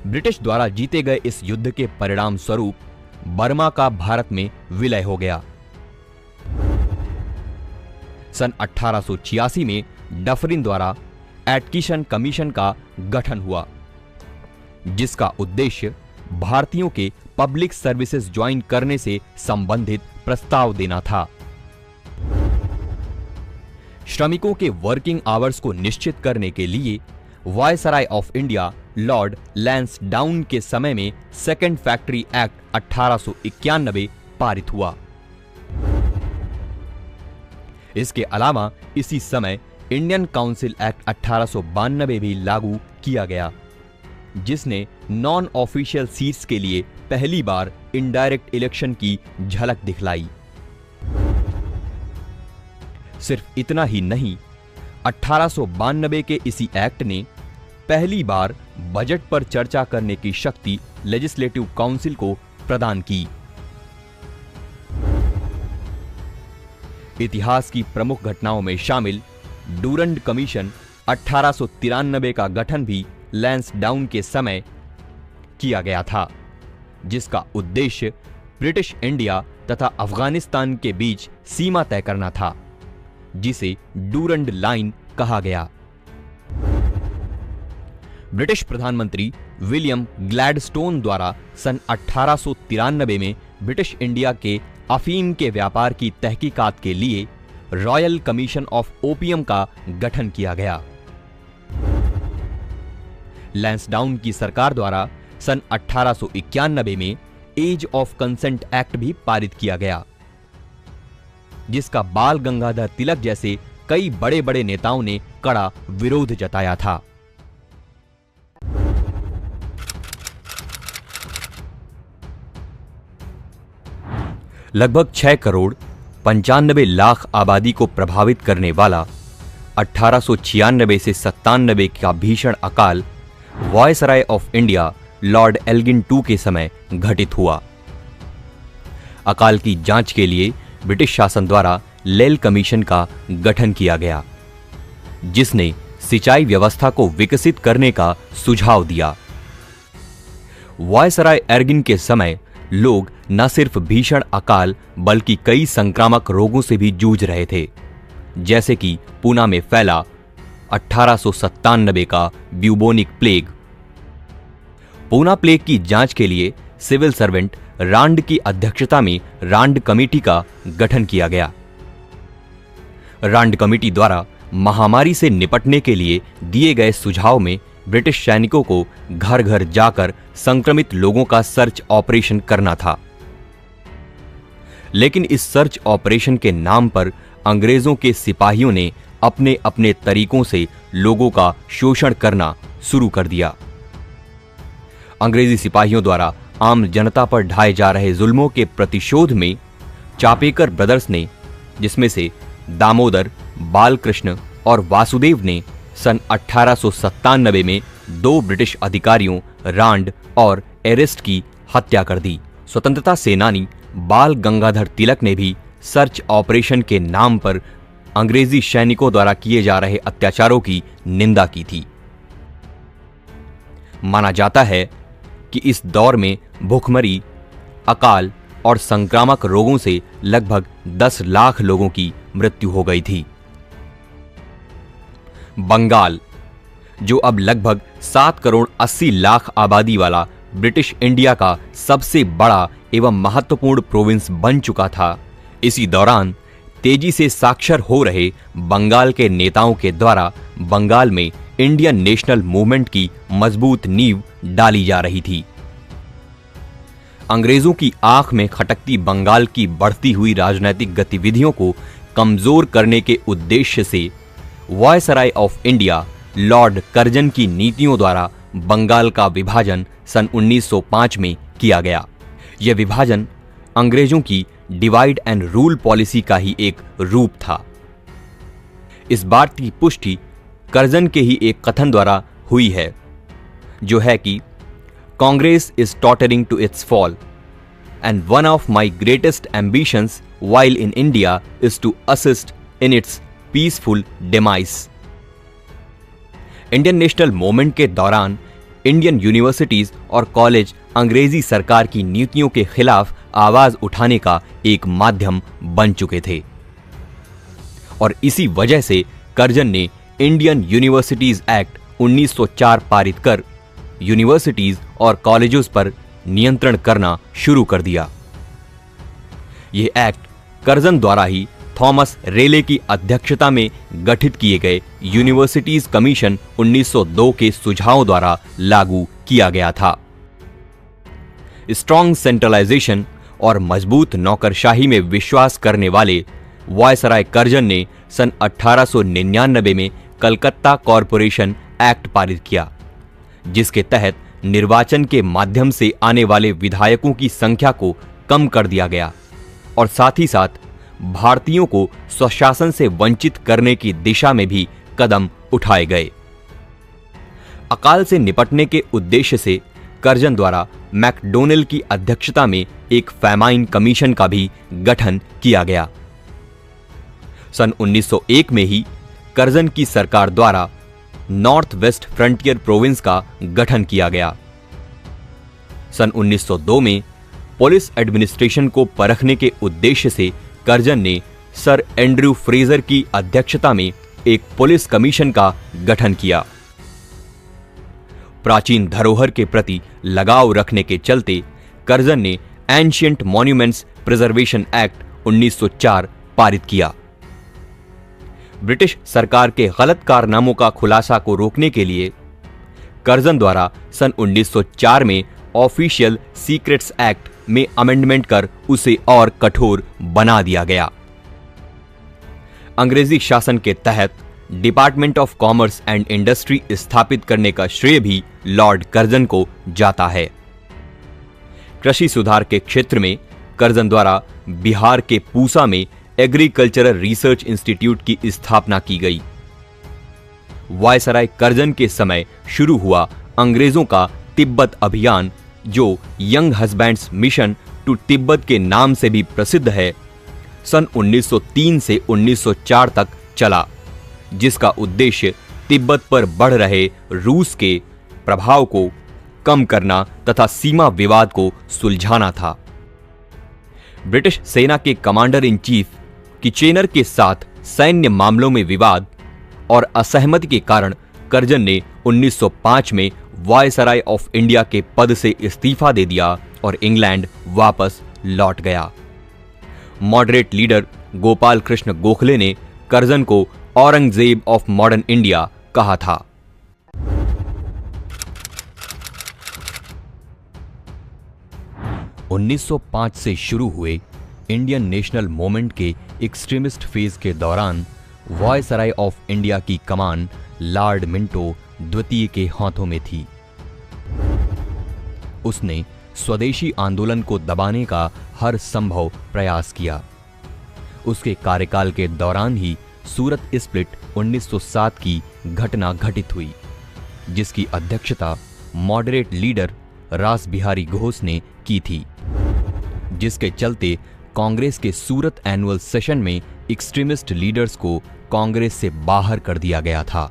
ब्रिटिश द्वारा जीते गए इस युद्ध के परिणाम स्वरूप बर्मा का भारत में विलय हो गया। सन 1886 में डफरिन द्वारा एटकिशन कमीशन का गठन हुआ, जिसका उद्देश्य भारतीयों के पब्लिक सर्विसेज ज्वाइन करने से संबंधित प्रस्ताव देना था। श्रमिकों के वर्किंग आवर्स को निश्चित करने के लिए viceroy of India Lord Lansdowne के समय में सेकेंड फैक्ट्री एक्ट 1891 पारित हुआ। इसके अलावा इसी समय इंडियन काउंसिल एक्ट 1892 भी लागू किया गया, जिसने नॉन ऑफिशियल सीट्स के लिए पहली बार इनडायरेक्ट इलेक्शन की झलक दिखलाई। सिर्फ इतना ही नहीं, 1892 के इसी एक्ट ने पहली बार बजट पर चर्चा करने की शक्ति लेजिस्लेटिव काउंसिल को प्रदान की। इतिहास की प्रमुख घटनाओं में शामिल डूरंड कमीशन 1893 का गठन भी लैंसडाउन के समय किया गया था, जिसका उद्देश्य ब्रिटिश इंडिया तथा अफगानिस्तान के बीच सीमा तय करना था, जिसे डूरंड लाइन कहा गया। ब्रिटिश प्रधानमंत्री विलियम ग्लैडस्टोन द्वारा सन 1893 में ब्रिटिश इंडिया के अफीम के व्यापार की तहकीकात के लिए रॉयल कमीशन ऑफ ओपियम का गठन किया गया। लैंसडाउन की सरकार द्वारा सन 1891 में एज ऑफ कंसेंट एक्ट भी पारित किया गया, जिसका बाल गंगाधर तिलक जैसे कई बड़े बड़े नेताओं ने कड़ा विरोध जताया था। लगभग 6 करोड़ 95 लाख आबादी को प्रभावित करने वाला 1896 से 97 का भीषण अकाल viceroy of India lord Elgin II के समय घटित हुआ। अकाल की जांच के लिए ब्रिटिश शासन द्वारा लेल कमीशन का गठन किया गया, जिसने सिंचाई व्यवस्था को विकसित करने का सुझाव दिया। वायसराय एल्गिन के समय लोग न सिर्फ भीषण अकाल बल्कि कई संक्रामक रोगों से भी जूझ रहे थे, जैसे कि पूना में फैला 1897 का ब्यूबोनिक प्लेग। पूना प्लेग की जांच के लिए सिविल सर्वेंट रांड की अध्यक्षता में रांड कमेटी का गठन किया गया। रांड कमेटी द्वारा महामारी से निपटने के लिए दिए गए सुझाव में ब्रिटिश सैनिकों को घर घर जाकर संक्रमित लोगों का सर्च ऑपरेशन करना था। लेकिन इस सर्च ऑपरेशन के नाम पर अंग्रेजों के सिपाहियों ने अपने अपने तरीकों से लोगों का शोषण करना शुरू कर दिया। अंग्रेजी सिपाहियों द्वारा आम जनता पर ढाए जा रहे जुल्मों के प्रतिशोध में चापेकर ब्रदर्स ने, जिसमें से दामोदर, बालकृष्ण और वासुदेव ने सन 1897 में 2 ब्रिटिश अधिकारियों रांड और एरेस्ट की हत्या कर दी। स्वतंत्रता सेनानी बाल गंगाधर तिलक ने भी सर्च ऑपरेशन के नाम पर अंग्रेजी सैनिकों द्वारा किए जा रहे अत्याचारों की निंदा की थी। माना जाता है कि इस दौर में भूखमरी, अकाल और संक्रामक रोगों से लगभग 10 लाख लोगों की मृत्यु हो गई थी। बंगाल, जो अब लगभग 7 करोड़ 80 लाख आबादी वाला ब्रिटिश इंडिया का सबसे बड़ा एवं महत्वपूर्ण प्रोविंस बन चुका था, इसी दौरान तेजी से साक्षर हो रहे बंगाल के नेताओं के द्वारा बंगाल में इंडियन नेशनल मूवमेंट की मजबूत नींव डाली जा रही थी। अंग्रेजों की आंख में खटकती बंगाल की बढ़ती हुई राजनीतिक गतिविधियों को कमजोर करने के उद्देश्य से viceroy of India Lord Curzon की नीतियों द्वारा बंगाल का विभाजन सन 1905 में किया गया। यह विभाजन अंग्रेजों की डिवाइड एंड रूल पॉलिसी का ही एक रूप था। इस बात की पुष्टि कर्जन के ही एक कथन द्वारा हुई है, जो है कि Congress is tottering to its fall and one of my greatest ambitions while in India is to assist in its peaceful demise. Indian national movement के दौरान इंडियन यूनिवर्सिटीज और कॉलेज अंग्रेजी सरकार की नीतियों के खिलाफ आवाज उठाने का एक माध्यम बन चुके थे और इसी वजह से कर्जन ने इंडियन यूनिवर्सिटीज एक्ट 1904 पारित कर यूनिवर्सिटीज और कॉलेजों पर नियंत्रण करना शुरू कर दिया। यह एक्ट कर्जन द्वारा ही थॉमस रेले की अध्यक्षता में गठित किए गए यूनिवर्सिटीज कमीशन 1902 के सुझावों द्वारा लागू किया गया था। स्ट्रॉन्ग सेंट्रलाइजेशन और मजबूत नौकरशाही में विश्वास करने वाले वायसराय कर्जन ने सन 1899 में कलकत्ता कॉरपोरेशन एक्ट पारित किया, जिसके तहत निर्वाचन के माध्यम से आने वाले विधायकों की संख्या को कम कर दिया गया और साथ ही साथ भारतीयों को स्वशासन से वंचित करने की दिशा में भी कदम उठाए गए। अकाल से निपटने के उद्देश्य से कर्जन द्वारा मैकडोनेल की अध्यक्षता में एक फैमाइन कमीशन का भी गठन किया गया। सन 1901 में ही कर्जन की सरकार द्वारा नॉर्थ वेस्ट फ्रंटियर प्रोविंस का गठन किया गया। सन 1902 में पुलिस एडमिनिस्ट्रेशन को परखने के उद्देश्य से कर्जन ने सर एंड्रयू फ्रेजर की अध्यक्षता में एक पुलिस कमीशन का गठन किया। प्राचीन धरोहर के प्रति लगाव रखने के चलते कर्जन ने एंशिएंट मॉन्यूमेंट्स प्रिजर्वेशन एक्ट 1904 पारित किया। ब्रिटिश सरकार के गलत कारनामों का खुलासा को रोकने के लिए कर्जन द्वारा सन 1904 में ऑफिशियल सीक्रेट्स एक्ट में अमेंडमेंट कर उसे और कठोर बना दिया गया। अंग्रेजी शासन के तहत department of commerce and industry स्थापित करने का श्रेय भी लॉर्ड कर्जन को जाता है। कृषि सुधार के क्षेत्र में कर्जन द्वारा बिहार के पूसा में एग्रीकल्चरल रिसर्च इंस्टीट्यूट की स्थापना की गई। वायसराय कर्जन के समय शुरू हुआ अंग्रेजों का तिब्बत अभियान, जो Younghusband's mission to Tibet के नाम से भी प्रसिद्ध है, सन 1903 से 1904 तक चला, जिसका उद्देश्य तिब्बत पर बढ़ रहे रूस के प्रभाव को कम करना तथा सीमा विवाद को सुलझाना था। ब्रिटिश सेना के कमांडर इन चीफ किचेनर के साथ सैन्य मामलों में विवाद और असहमति के कारण कर्जन ने 1905 में वायसराय ऑफ इंडिया के पद से इस्तीफा दे दिया और इंग्लैंड वापस लौट गया। मॉडरेट लीडर गोपाल कृष्ण गोखले ने कर्जन को औरंगजेब ऑफ मॉडर्न इंडिया कहा था। (1905) से शुरू हुए इंडियन नेशनल मूवमेंट के एक्सट्रीमिस्ट फेज के दौरान वायसराय ऑफ इंडिया की कमान लॉर्ड मिंटो द्वितीय के हाथों में थी। उसने स्वदेशी आंदोलन को दबाने का हर संभव प्रयास किया। उसके कार्यकाल के दौरान ही सूरत स्प्लिट 1907 की घटना घटित हुई, जिसकी अध्यक्षता मॉडरेट लीडर रास बिहारी घोष ने की थी, जिसके चलते कांग्रेस के सूरत एनुअल सेशन में एक्सट्रीमिस्ट लीडर्स को कांग्रेस से बाहर कर दिया गया था।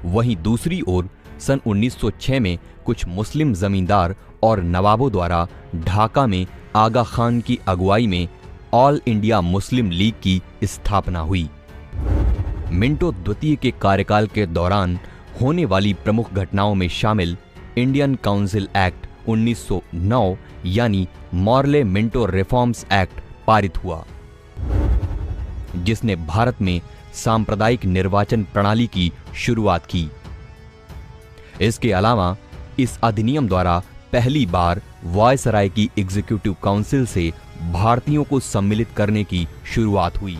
वहीं दूसरी ओर सन 1906 में कुछ मुस्लिम जमींदार और नवाबों द्वारा ढाका में आगा खान की अगुवाई में ऑल इंडिया मुस्लिम लीग की स्थापना हुई। मिंटो द्वितीय के कार्यकाल के दौरान होने वाली प्रमुख घटनाओं में शामिल इंडियन काउंसिल एक्ट 1909 यानी मॉर्ले मिंटो रिफॉर्म्स एक्ट पारित हुआ, जिसने भारत में सांप्रदायिक निर्वाचन प्रणाली की शुरुआत की। इसके अलावा इस अधिनियम द्वारा पहली बार वायसराय की एग्जीक्यूटिव काउंसिल से भारतीयों को सम्मिलित करने की शुरुआत हुई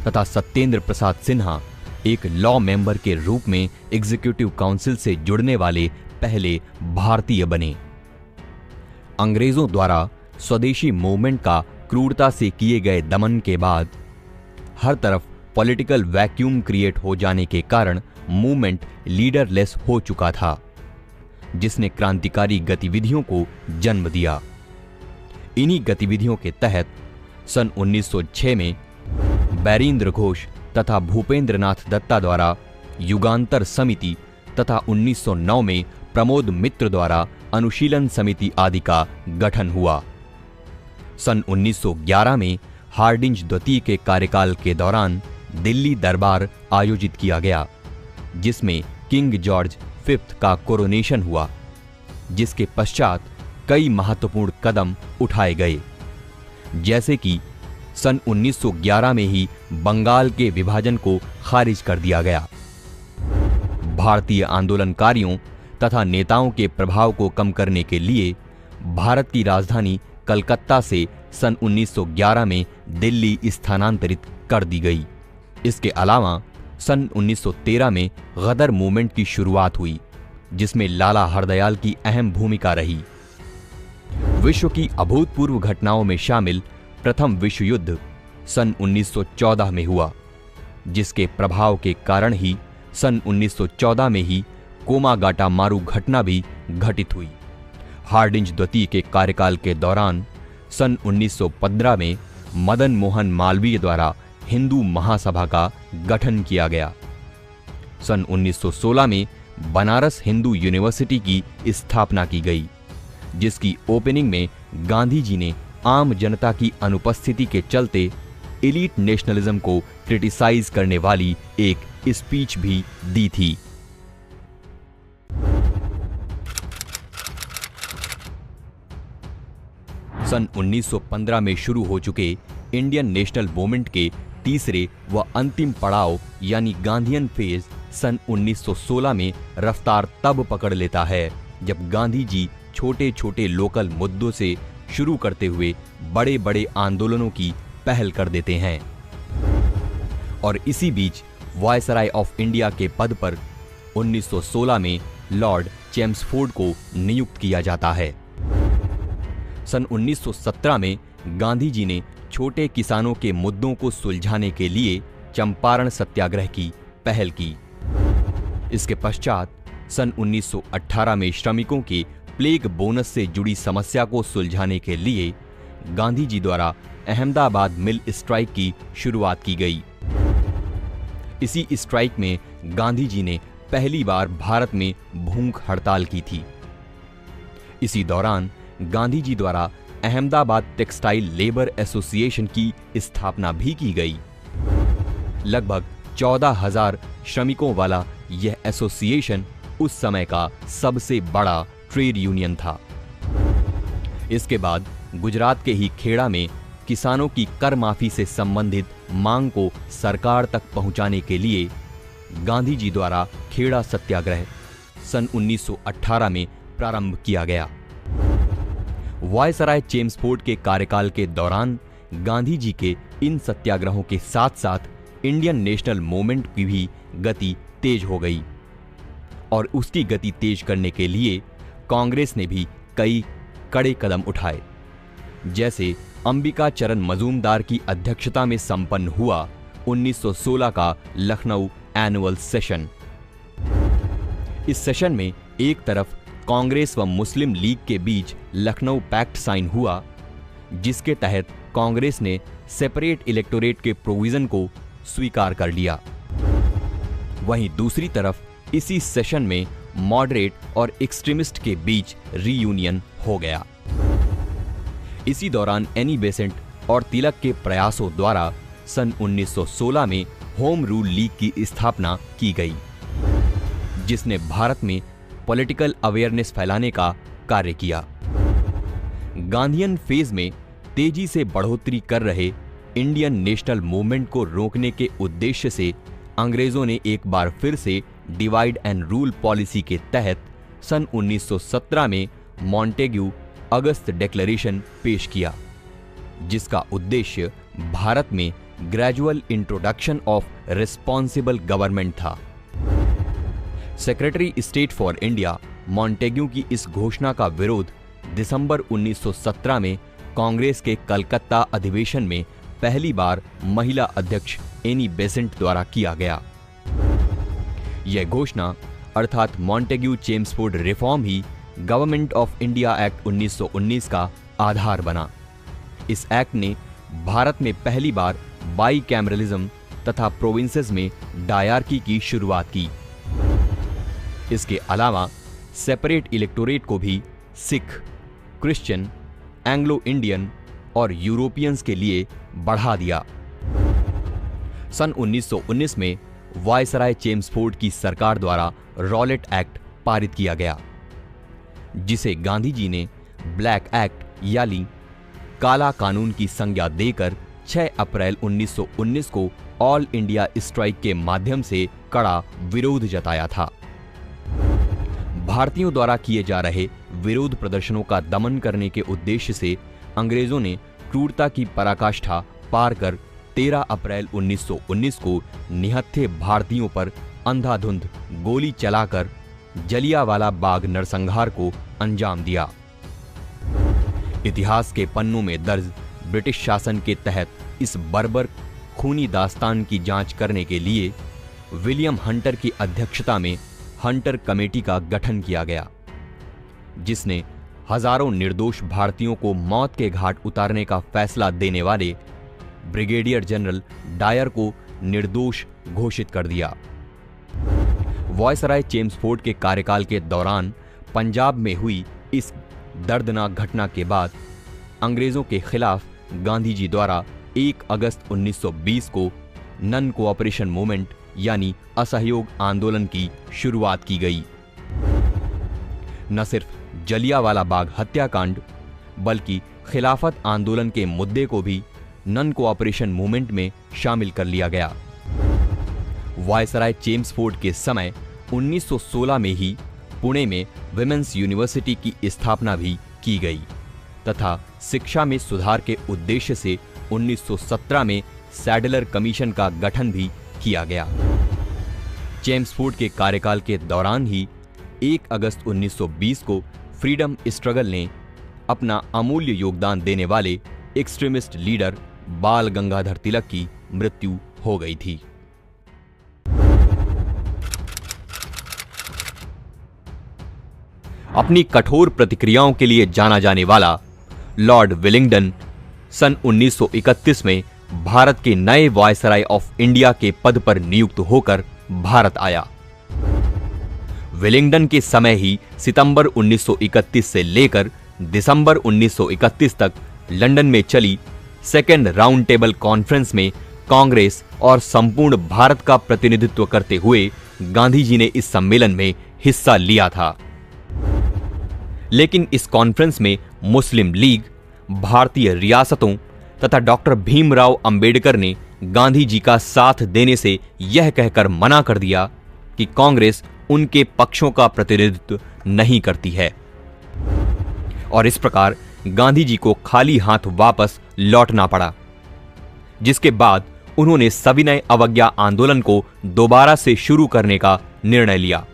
तथा सत्येंद्र प्रसाद सिन्हा एक लॉ मेंबर के रूप में एग्जीक्यूटिव काउंसिल से जुड़ने वाले पहले भारतीय बने। अंग्रेजों द्वारा स्वदेशी मूवमेंट का क्रूरता से किए गए दमन के बाद हर तरफ पॉलिटिकल वैक्यूम क्रिएट हो जाने के कारण मूवमेंट लीडरलेस हो चुका था, जिसने क्रांतिकारी गतिविधियों को जन्म दिया। इन्हीं गतिविधियों के तहत सन 1906 में बैरिंद्र घोष तथा भूपेंद्र नाथ दत्ता द्वारा युगांतर समिति तथा 1909 में प्रमोद मित्र द्वारा अनुशीलन समिति आदि का गठन हुआ। सन 1911 में हार्डिंज द्वितीय के कार्यकाल के दौरान दिल्ली दरबार आयोजित किया गया, जिसमें किंग जॉर्ज फिफ्थ का कोरोनेशन हुआ, जिसके पश्चात कई महत्वपूर्ण कदम उठाए गए, जैसे कि सन 1911 में ही बंगाल के विभाजन को खारिज कर दिया गया। भारतीय आंदोलनकारियों तथा नेताओं के प्रभाव को कम करने के लिए भारत की राजधानी कलकत्ता से सन 1911 में दिल्ली स्थानांतरित कर दी गई। इसके अलावा सन 1913 में गदर मूवमेंट की शुरुआत हुई, जिसमें लाला हरदयाल की अहम भूमिका रही। विश्व की अभूतपूर्व घटनाओं में शामिल प्रथम विश्व युद्ध सन 1914 में हुआ, जिसके प्रभाव के कारण ही सन 1914 में ही कोमागाटा मारू घटना भी घटित हुई। हार्डिंज द्वितीय के कार्यकाल के दौरान सन 1915 में मदन मोहन मालवीय द्वारा हिंदू महासभा का गठन किया गया। सन 1916 में बनारस हिंदू यूनिवर्सिटी की स्थापना की गई, जिसकी ओपनिंग में गांधी जी ने आम जनता की अनुपस्थिति के चलते एलीट नेशनलिज्म को क्रिटिसाइज करने वाली एक स्पीच भी दी थी। सन 1915 में शुरू हो चुके इंडियन नेशनल मूवमेंट के तीसरे व अंतिम पड़ाव यानी गांधीयन फेज सन 1916 में रफ्तार तब पकड़ लेता है जब गांधी जी छोटे छोटे लोकल मुद्दों से शुरू करते हुए बड़े बड़े आंदोलनों की पहल कर देते हैं। और इसी बीच वायसराय ऑफ इंडिया के पद पर 1916 में लॉर्ड चेम्सफोर्ड को नियुक्त किया जाता है। सन 1917 में गांधी जी ने छोटे किसानों के मुद्दों को सुलझाने के लिए चंपारण सत्याग्रह की पहल की। इसके पश्चात सन 1918 में श्रमिकों के प्लेग बोनस से जुड़ी समस्या को सुलझाने के लिए गांधी जी द्वारा अहमदाबाद मिल स्ट्राइक की शुरुआत की गई। इसी स्ट्राइक में गांधी जी ने पहली बार भारत में भूख हड़ताल की थी। इसी दौरान गांधी जी द्वारा अहमदाबाद टेक्सटाइल लेबर एसोसिएशन की स्थापना भी की गई। लगभग 14,000 श्रमिकों वाला यह एसोसिएशन उस समय का सबसे बड़ा ट्रेड यूनियन था। इसके बाद गुजरात के ही खेड़ा में किसानों की कर माफी से संबंधित मांग को सरकार तक पहुंचाने के लिए गांधी जी द्वारा खेड़ा सत्याग्रह सन 1918 में प्रारंभ किया गया। वायसराय चेम्सफोर्ड के कार्यकाल के दौरान गांधी जी के इन सत्याग्रहों के साथ साथ इंडियन नेशनल मूवमेंट की भी गति तेज हो गई और उसकी गति तेज करने के लिए कांग्रेस ने भी कई कड़े कदम उठाए, जैसे अंबिका चरण मजूमदार की अध्यक्षता में संपन्न हुआ 1916 का लखनऊ एनुअल सेशन। इस सेशन में एक तरफ कांग्रेस व मुस्लिम लीग के बीच लखनऊ पैक्ट साइन हुआ, जिसके तहत कांग्रेस ने सेपरेट इलेक्टोरेट के प्रोविजन को स्वीकार कर लिया। वहीं दूसरी तरफ इसी सेशन में मॉडरेट और एक्सट्रीमिस्ट के बीच रीयूनियन हो गया। इसी दौरान एनी बेसेंट और तिलक के प्रयासों द्वारा सन 1916 में होम रूल लीग की स्थापना की गई, जिसने भारत में पॉलिटिकल अवेयरनेस फैलाने का कार्य किया। गांधीयन फेज में तेजी से बढ़ोतरी कर रहे इंडियन नेशनल मूवमेंट को रोकने के उद्देश्य से अंग्रेजों ने एक बार फिर से डिवाइड एंड रूल पॉलिसी के तहत सन 1917 में मॉन्टेग्यू अगस्त डिक्लेरेशन पेश किया, जिसका उद्देश्य भारत में gradual introduction of responsible government था। Secretary state for India Montagu की इस घोषणा का विरोध दिसंबर 1917 में कांग्रेस के कलकत्ता अधिवेशन में पहली बार महिला अध्यक्ष एनी बेसेंट द्वारा किया गया। यह घोषणा अर्थात मॉन्टेग्यू चेम्सफोर्ड रिफॉर्म ही गवर्नमेंट ऑफ इंडिया एक्ट 1919 का आधार बना। इस एक्ट ने भारत में पहली बार बाई कैमरलिज्म तथा प्रोविंसेस में डायरकी की शुरुआत की। इसके अलावा सेपरेट इलेक्टोरेट को भी सिख, क्रिश्चियन, एंग्लो इंडियन और यूरोपियंस के लिए बढ़ा दिया। सन 1919 में वायसराय चेम्सफोर्ड की सरकार द्वारा रॉलेट एक्ट पारित किया गया, जिसे गांधी जी ने ब्लैक एक्ट यानी काला कानून की संज्ञा देकर 6 अप्रैल 1919 को ऑल इंडिया स्ट्राइक के माध्यम से कड़ा विरोध जताया था। भारतीयों द्वारा किए जा रहे विरोध प्रदर्शनों का दमन करने के उद्देश्य से अंग्रेजों ने क्रूरता की पराकाष्ठा पार कर 13 अप्रैल 1919 को निहत्थे भारतीयों पर अंधाधुंध गोली चलाकर जलियांवाला बाग नरसंहार को अंजाम दिया। इतिहास के पन्नों में दर्ज ब्रिटिश शासन के तहत इस बर्बर खूनी दास्तान की जांच करने के लिए विलियम हंटर की अध्यक्षता में हंटर कमेटी का गठन किया गया, जिसने हजारों निर्दोष भारतीयों को मौत के घाट उतारने का फैसला देने वाले ब्रिगेडियर जनरल डायर को निर्दोष घोषित कर दिया। वायसराय चेम्सफोर्ड के कार्यकाल के दौरान पंजाब में हुई इस दर्दनाक घटना के बाद अंग्रेजों के खिलाफ गांधी जी द्वारा 1 अगस्त 1920 को नन कोऑपरेशन मूवमेंट यानी असहयोग आंदोलन की शुरुआत की गई। न सिर्फ जलियांवाला बाग हत्याकांड बल्कि खिलाफत आंदोलन के मुद्दे को भी नन कोऑपरेशन मूवमेंट में शामिल कर लिया गया। वायसराय चेम्सफोर्ड के समय 1916 में ही पुणे में विमेंस यूनिवर्सिटी की स्थापना भी की गई तथा शिक्षा में सुधार के उद्देश्य से 1917 में सैडलर कमीशन का गठन भी किया गया। चेम्सफोर्ड के कार्यकाल के दौरान ही 1 अगस्त 1920 को फ्रीडम स्ट्रगल ने अपना अमूल्य योगदान देने वाले एक्सट्रीमिस्ट लीडर बाल गंगाधर तिलक की मृत्यु हो गई थी। अपनी कठोर प्रतिक्रियाओं के लिए जाना जाने वाला लॉर्ड विलिंगडन सन 1931 में भारत के नए वायसराय ऑफ इंडिया के पद पर नियुक्त होकर भारत आया। विलिंगडन के समय ही सितंबर 1931 से लेकर दिसंबर 1931 तक लंदन में चली सेकेंड राउंड टेबल कॉन्फ्रेंस में कांग्रेस और संपूर्ण भारत का प्रतिनिधित्व करते हुए गांधी जी ने इस सम्मेलन में हिस्सा लिया था। लेकिन इस कॉन्फ्रेंस में मुस्लिम लीग, भारतीय रियासतों तथा डॉक्टर भीमराव अंबेडकर ने गांधी जी का साथ देने से यह कहकर मना कर दिया कि कांग्रेस उनके पक्षों का प्रतिनिधित्व नहीं करती है और इस प्रकार गांधी जी को खाली हाथ वापस लौटना पड़ा, जिसके बाद उन्होंने सविनय अवज्ञा आंदोलन को दोबारा से शुरू करने का निर्णय लिया।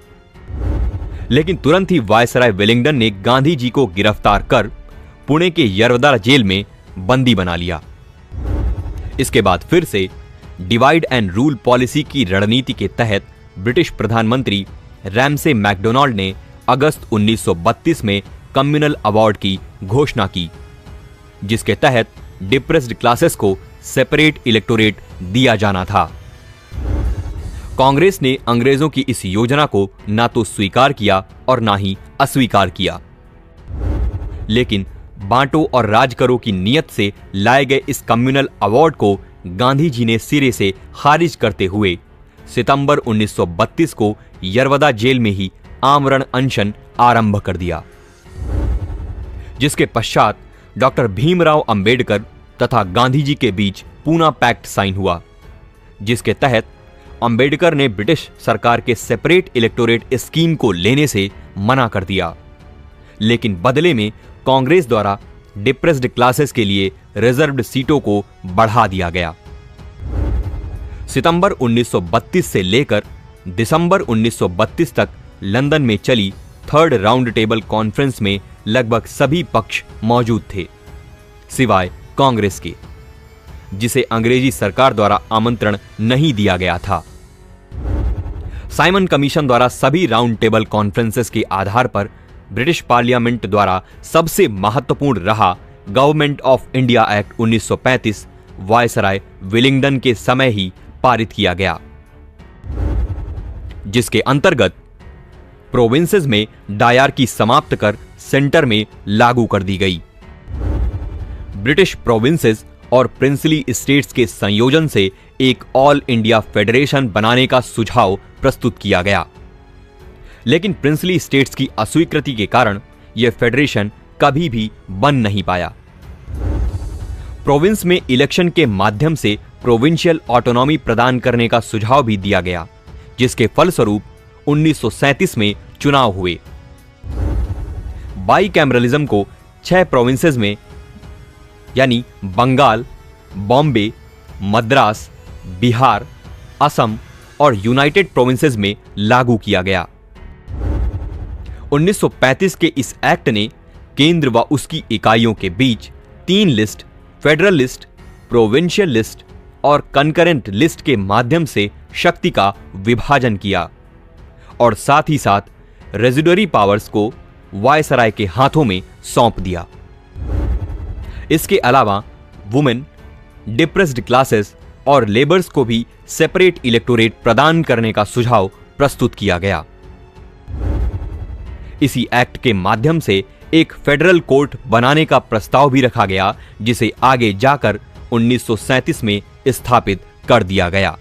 लेकिन तुरंत ही वायसराय वेलिंगटन ने गांधी जी को गिरफ्तार कर पुणे के यरवदा जेल में बंदी बना लिया। इसके बाद फिर से डिवाइड एंड रूल पॉलिसी की रणनीति के तहत ब्रिटिश प्रधानमंत्री रैमसे मैकडोनाल्ड ने अगस्त 1932 में कम्युनल अवार्ड की घोषणा की, जिसके तहत डिप्रेस्ड क्लासेस को सेपरेट इलेक्टोरेट दिया जाना था। कांग्रेस ने अंग्रेजों की इस योजना को ना तो स्वीकार किया और ना ही अस्वीकार किया, लेकिन बांटो और राज करो की नीयत से लाए गए इस कम्युनल अवार्ड को गांधी जी ने सिरे से खारिज करते हुए सितंबर 1932 को यरवदा जेल में ही आमरण अनशन आरंभ कर दिया, जिसके पश्चात डॉक्टर भीमराव अंबेडकर तथा गांधी जी के बीच पूना पैक्ट साइन हुआ, जिसके तहत अंबेडकर ने ब्रिटिश सरकार के सेपरेट इलेक्टोरेट स्कीम को लेने से मना कर दिया, लेकिन बदले में कांग्रेस द्वारा डिप्रेस्ड क्लासेस के लिए रिजर्व्ड सीटों को बढ़ा दिया गया। सितंबर 1932 से लेकर दिसंबर 1932 तक लंदन में चली थर्ड राउंड टेबल कॉन्फ्रेंस में लगभग सभी पक्ष मौजूद थे, सिवाय कांग्रेस के, जिसे अंग्रेजी सरकार द्वारा आमंत्रण नहीं दिया गया था। साइमन कमीशन द्वारा सभी राउंड टेबल कॉन्फ्रेंसेस के आधार पर ब्रिटिश पार्लियामेंट द्वारा सबसे महत्वपूर्ण रहा government of India act 1935 viceroy Wellington के समय ही पारित किया गया, जिसके अंतर्गत प्रोविंसेस में डायरकी समाप्त कर सेंटर में लागू कर दी गई। ब्रिटिश प्रोविंसेस और प्रिंसली स्टेट्स के संयोजन से एक ऑल इंडिया फेडरेशन बनाने का सुझाव प्रस्तुत किया गया, लेकिन प्रिंसली स्टेट्स की अस्वीकृति के कारण यह फेडरेशन कभी भी बन नहीं पाया। प्रोविंस में इलेक्शन के माध्यम से प्रोविंशियल ऑटोनॉमी प्रदान करने का सुझाव भी दिया गया, जिसके फलस्वरूप 1937 में चुनाव हुए। बाईकैमरलिज्म को 6 प्रोविंसेस में यानी बंगाल, बॉम्बे, मद्रास, बिहार, असम और यूनाइटेड प्रोविंसेस में लागू किया गया। 1935 के इस एक्ट ने केंद्र व उसकी इकाइयों के बीच 3 list, federal list, provincial list और कंकरेंट लिस्ट के माध्यम से शक्ति का विभाजन किया और साथ ही साथ रेजिडुअरी पावर्स को वायसराय के हाथों में सौंप दिया। इसके अलावा वुमेन, डिप्रेस्ड क्लासेस और लेबर्स को भी सेपरेट इलेक्टोरेट प्रदान करने का सुझाव प्रस्तुत किया गया। इसी एक्ट के माध्यम से एक फेडरल कोर्ट बनाने का प्रस्ताव भी रखा गया, जिसे आगे जाकर 1937 में स्थापित कर दिया गया।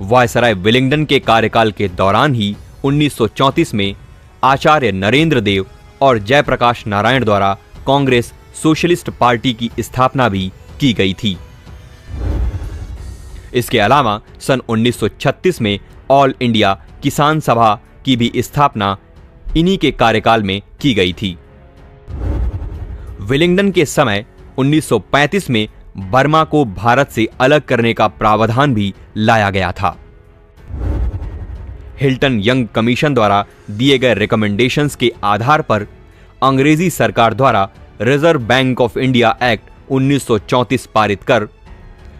वायसराय वेलिंगटन के कार्यकाल के दौरान ही 1934 में आचार्य नरेंद्र देव और जयप्रकाश नारायण द्वारा कांग्रेस सोशलिस्ट पार्टी की स्थापना भी की गई थी। इसके अलावा सन 1936 में ऑल इंडिया किसान सभा की भी स्थापना इन्हीं के कार्यकाल में की गई थी। वेलिंगटन के समय 1935 में बर्मा को भारत से अलग करने का प्रावधान भी लाया गया था। हिल्टन यंग कमीशन द्वारा दिए गए रिकमेंडेशंस के आधार पर अंग्रेजी सरकार द्वारा reserve bank of India act 1934 पारित कर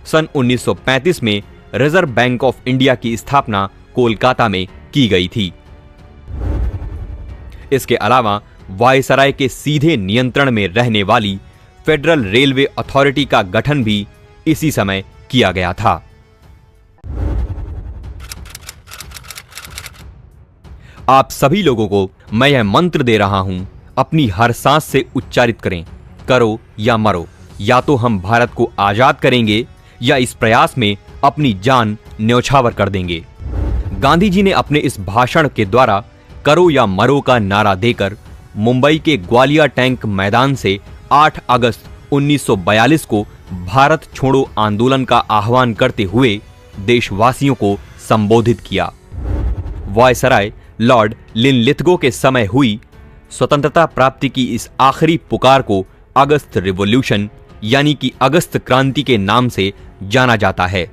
सन 1935 में रिजर्व बैंक ऑफ इंडिया की स्थापना कोलकाता में की गई थी। इसके अलावा वायसराय के सीधे नियंत्रण में रहने वाली फेडरल रेलवे अथॉरिटी का गठन भी इसी समय किया गया था। आप सभी लोगों को मैं यह मंत्र दे रहा हूं, अपनी हर सांस से उच्चारित करें, करो या मरो, या तो हम भारत को आजाद करेंगे या इस प्रयास में अपनी जान न्यौछावर कर देंगे। गांधी जी ने अपने इस भाषण के द्वारा करो या मरो का नारा देकर मुंबई के ग्वालिया टैंक मैदान से 8 अगस्त 1942 को भारत छोड़ो आंदोलन का आह्वान करते हुए देशवासियों को संबोधित किया। वायसराय लॉर्ड लिनलिथगो के समय हुई स्वतंत्रता प्राप्ति की इस आखिरी पुकार को अगस्त रिवॉल्यूशन यानी कि अगस्त क्रांति के नाम से जाना जाता है,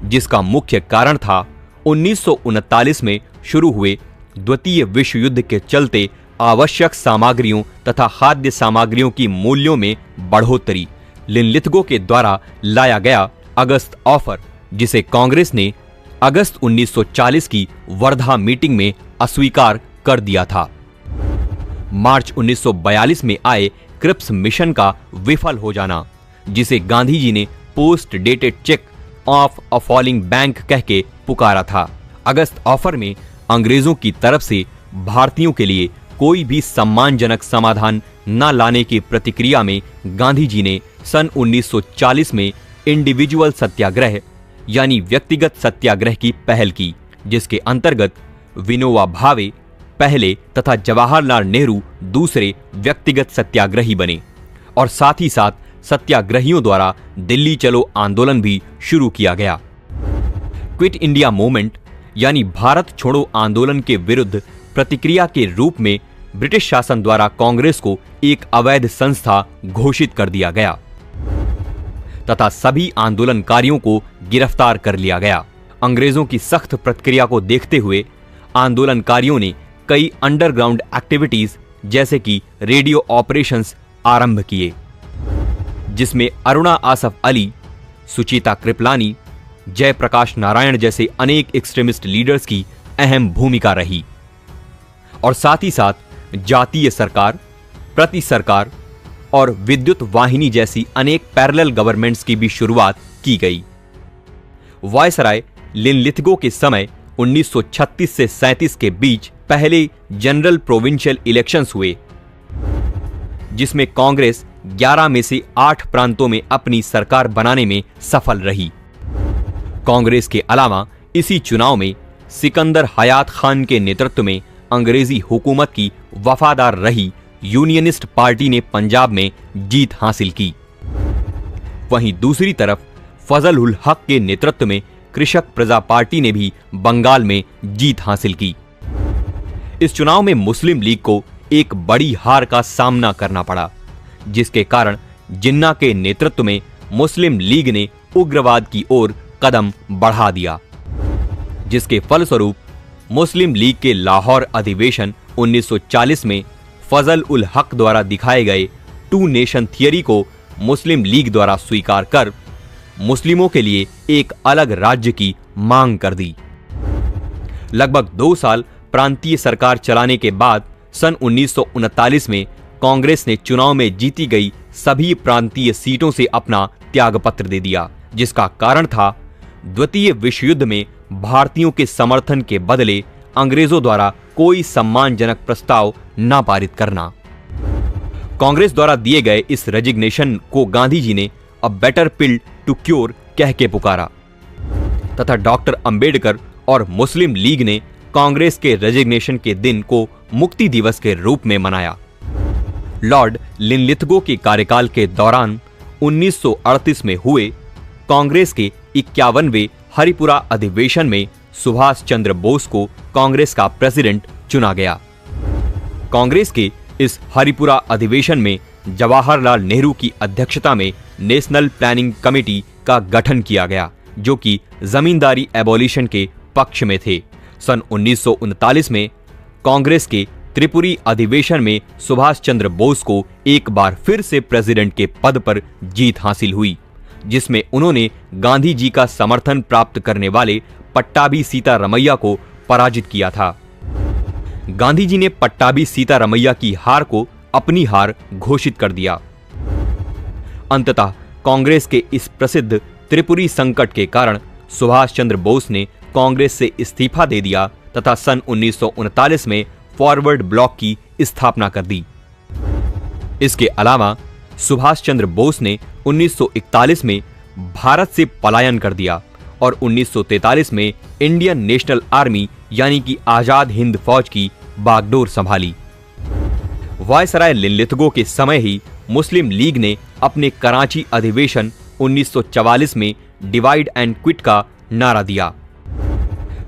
जिसका मुख्य कारण था 1939 में शुरू हुए द्वितीय विश्व युद्ध के चलते आवश्यक सामग्रियों तथा खाद्य सामग्रियों की मूल्यों में बढ़ोतरी, लिनलिथगो के द्वारा लाया गया अगस्त ऑफर, जिसे कांग्रेस ने अगस्त 1940 की वर्धा मीटिंग में अस्वीकार कर दिया था। मार्च 1942 में आए क्रिप्स मिशन का विफल हो जाना, जिसे गांधी जी ने post dated cheque of a falling bank कह के पुकारा था। अगस्त ऑफर में अंग्रेजों की तरफ से भारतीयों के लिए कोई भी सम्मानजनक समाधान न लाने की प्रतिक्रिया में गांधी जी ने सन 1940 में इंडिविजुअल सत्याग्रह यानी व्यक्तिगत सत्याग्रह की पहल की, जिसके अंतर्गत विनोबा भावे पहले तथा जवाहरलाल नेहरू दूसरे व्यक्तिगत सत्याग्रही बने और साथ ही साथ सत्याग्रहियों द्वारा दिल्ली चलो आंदोलन भी शुरू किया गया। क्विट इंडिया मूवमेंट यानी भारत छोड़ो आंदोलन के विरुद्ध प्रतिक्रिया के रूप में ब्रिटिश शासन द्वारा कांग्रेस को एक अवैध संस्था घोषित कर दिया गया तथा सभी आंदोलनकारियों को गिरफ्तार कर लिया गया। अंग्रेजों की सख्त प्रतिक्रिया को देखते हुए आंदोलनकारियों ने कई अंडरग्राउंड एक्टिविटीज जैसे कि रेडियो ऑपरेशंस आरंभ किए, जिसमें अरुणा आसफ अली, सुचेता कृपलानी, जयप्रकाश नारायण जैसे अनेक एक्सट्रीमिस्ट लीडर्स की अहम भूमिका रही और साथ ही साथ जातीय सरकार, प्रति सरकार और विद्युत वाहिनी जैसी अनेक पैरेलल गवर्नमेंट्स की भी शुरुआत की गई। वायसराय लिनलिथगो के समय 1936 से 37 के बीच पहले जनरल प्रोविंशियल इलेक्शंस हुए, जिसमें कांग्रेस 11 में से 8 प्रांतों में अपनी सरकार बनाने में सफल रही। कांग्रेस के अलावा इसी चुनाव में सिकंदर हयात खान के नेतृत्व में अंग्रेजी हुकूमत की वफादार रही यूनियनिस्ट पार्टी ने पंजाब में जीत हासिल की। वहीं दूसरी तरफ फजल उल हक के नेतृत्व में कृषक प्रजा पार्टी ने भी बंगाल में जीत हासिल की। इस चुनाव में मुस्लिम लीग को एक बड़ी हार का सामना करना पड़ा, जिसके कारण जिन्ना के नेतृत्व में मुस्लिम लीग ने उग्रवाद की ओर कदम बढ़ा दिया, जिसके फलस्वरूप मुस्लिम लीग के लाहौर अधिवेशन 1940 में फजल उल हक द्वारा दिखाए गए टू नेशन थियरी को मुस्लिम लीग द्वारा स्वीकार कर मुस्लिमों के लिए एक अलग राज्य की मांग कर दी। लगभग 2 साल प्रांतीय सरकार चलाने के बाद सन 1939 में कांग्रेस ने चुनाव में जीती गई सभी प्रांतीय सीटों से अपना त्यागपत्र दे दिया, जिसका कारण था द्वितीय विश्व युद्ध में भारतीयों के समर्थन के बदले अंग्रेजों द्वारा कोई सम्मानजनक प्रस्ताव न पारित करना। कांग्रेस द्वारा दिए गए इस रेजिग्नेशन को गांधी जी ने a better pill to cure कह के पुकारा तथा डॉक्टर अंबेडकर और मुस्लिम लीग ने कांग्रेस के रेजिग्नेशन के दिन को मुक्ति दिवस के रूप में मनाया। लॉर्ड लिनलिथगो के कार्यकाल के दौरान 1938 में हुए कांग्रेस के 51वें हरिपुरा अधिवेशन में सुभाष चंद्र बोस को कांग्रेस का प्रेसिडेंट चुना गया। कांग्रेस के इस हरिपुरा अधिवेशन में जवाहरलाल नेहरू की अध्यक्षता में नेशनल प्लानिंग कमेटी का गठन किया गया, जो कि जमींदारी एबॉलिशन के पक्ष में थे। सन 1939 में कांग्रेस के त्रिपुरी अधिवेशन में सुभाष चंद्र बोस को एक बार फिर से प्रेसिडेंट के पद पर जीत हासिल हुई, जिसमें उन्होंने गांधी जी का समर्थन प्राप्त करने वाले पट्टाभी सीतारमैया को पराजित किया था। गांधी जी ने पट्टाभी सीतारमैया की हार को अपनी हार घोषित कर दिया। अंततः कांग्रेस के इस प्रसिद्ध त्रिपुरी संकट के कारण सुभाष चंद्र बोस ने कांग्रेस से इस्तीफा दे दिया तथा सन 1939 में फॉरवर्ड ब्लॉक की स्थापना कर दी। इसके अलावा सुभाष चंद्र बोस ने 1941 में भारत से पलायन कर दिया और 1943 में इंडियन नेशनल आर्मी यानी कि आजाद हिंद फौज की बागडोर संभाली। वायसराय लिनलिथगो के समय ही मुस्लिम लीग ने अपने कराची अधिवेशन 1944 में डिवाइड एंड क्विट का नारा दिया।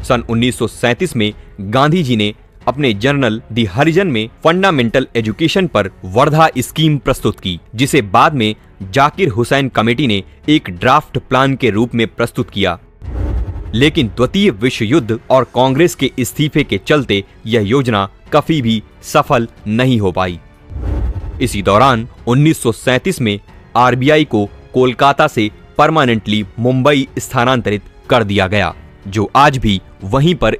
सन 1937 में गांधी जी ने अपने जर्नल दी हरिजन में फंडामेंटल एजुकेशन पर वर्धा स्कीम प्रस्तुत की, जिसे बाद में जाकिर हुसैन कमेटी ने एक ड्राफ्ट प्लान के रूप में प्रस्तुत किया। लेकिन द्वितीय विश्व युद्ध और कांग्रेस के इस्तीफे के चलते यह योजना कभी भी सफल नहीं हो पाई। इसी दौरान 1937 में आरबीआई को कोलकाता से परमानेंटली मुंबई स्थानांतरित कर दिया गया, जो आज भी वहीं पर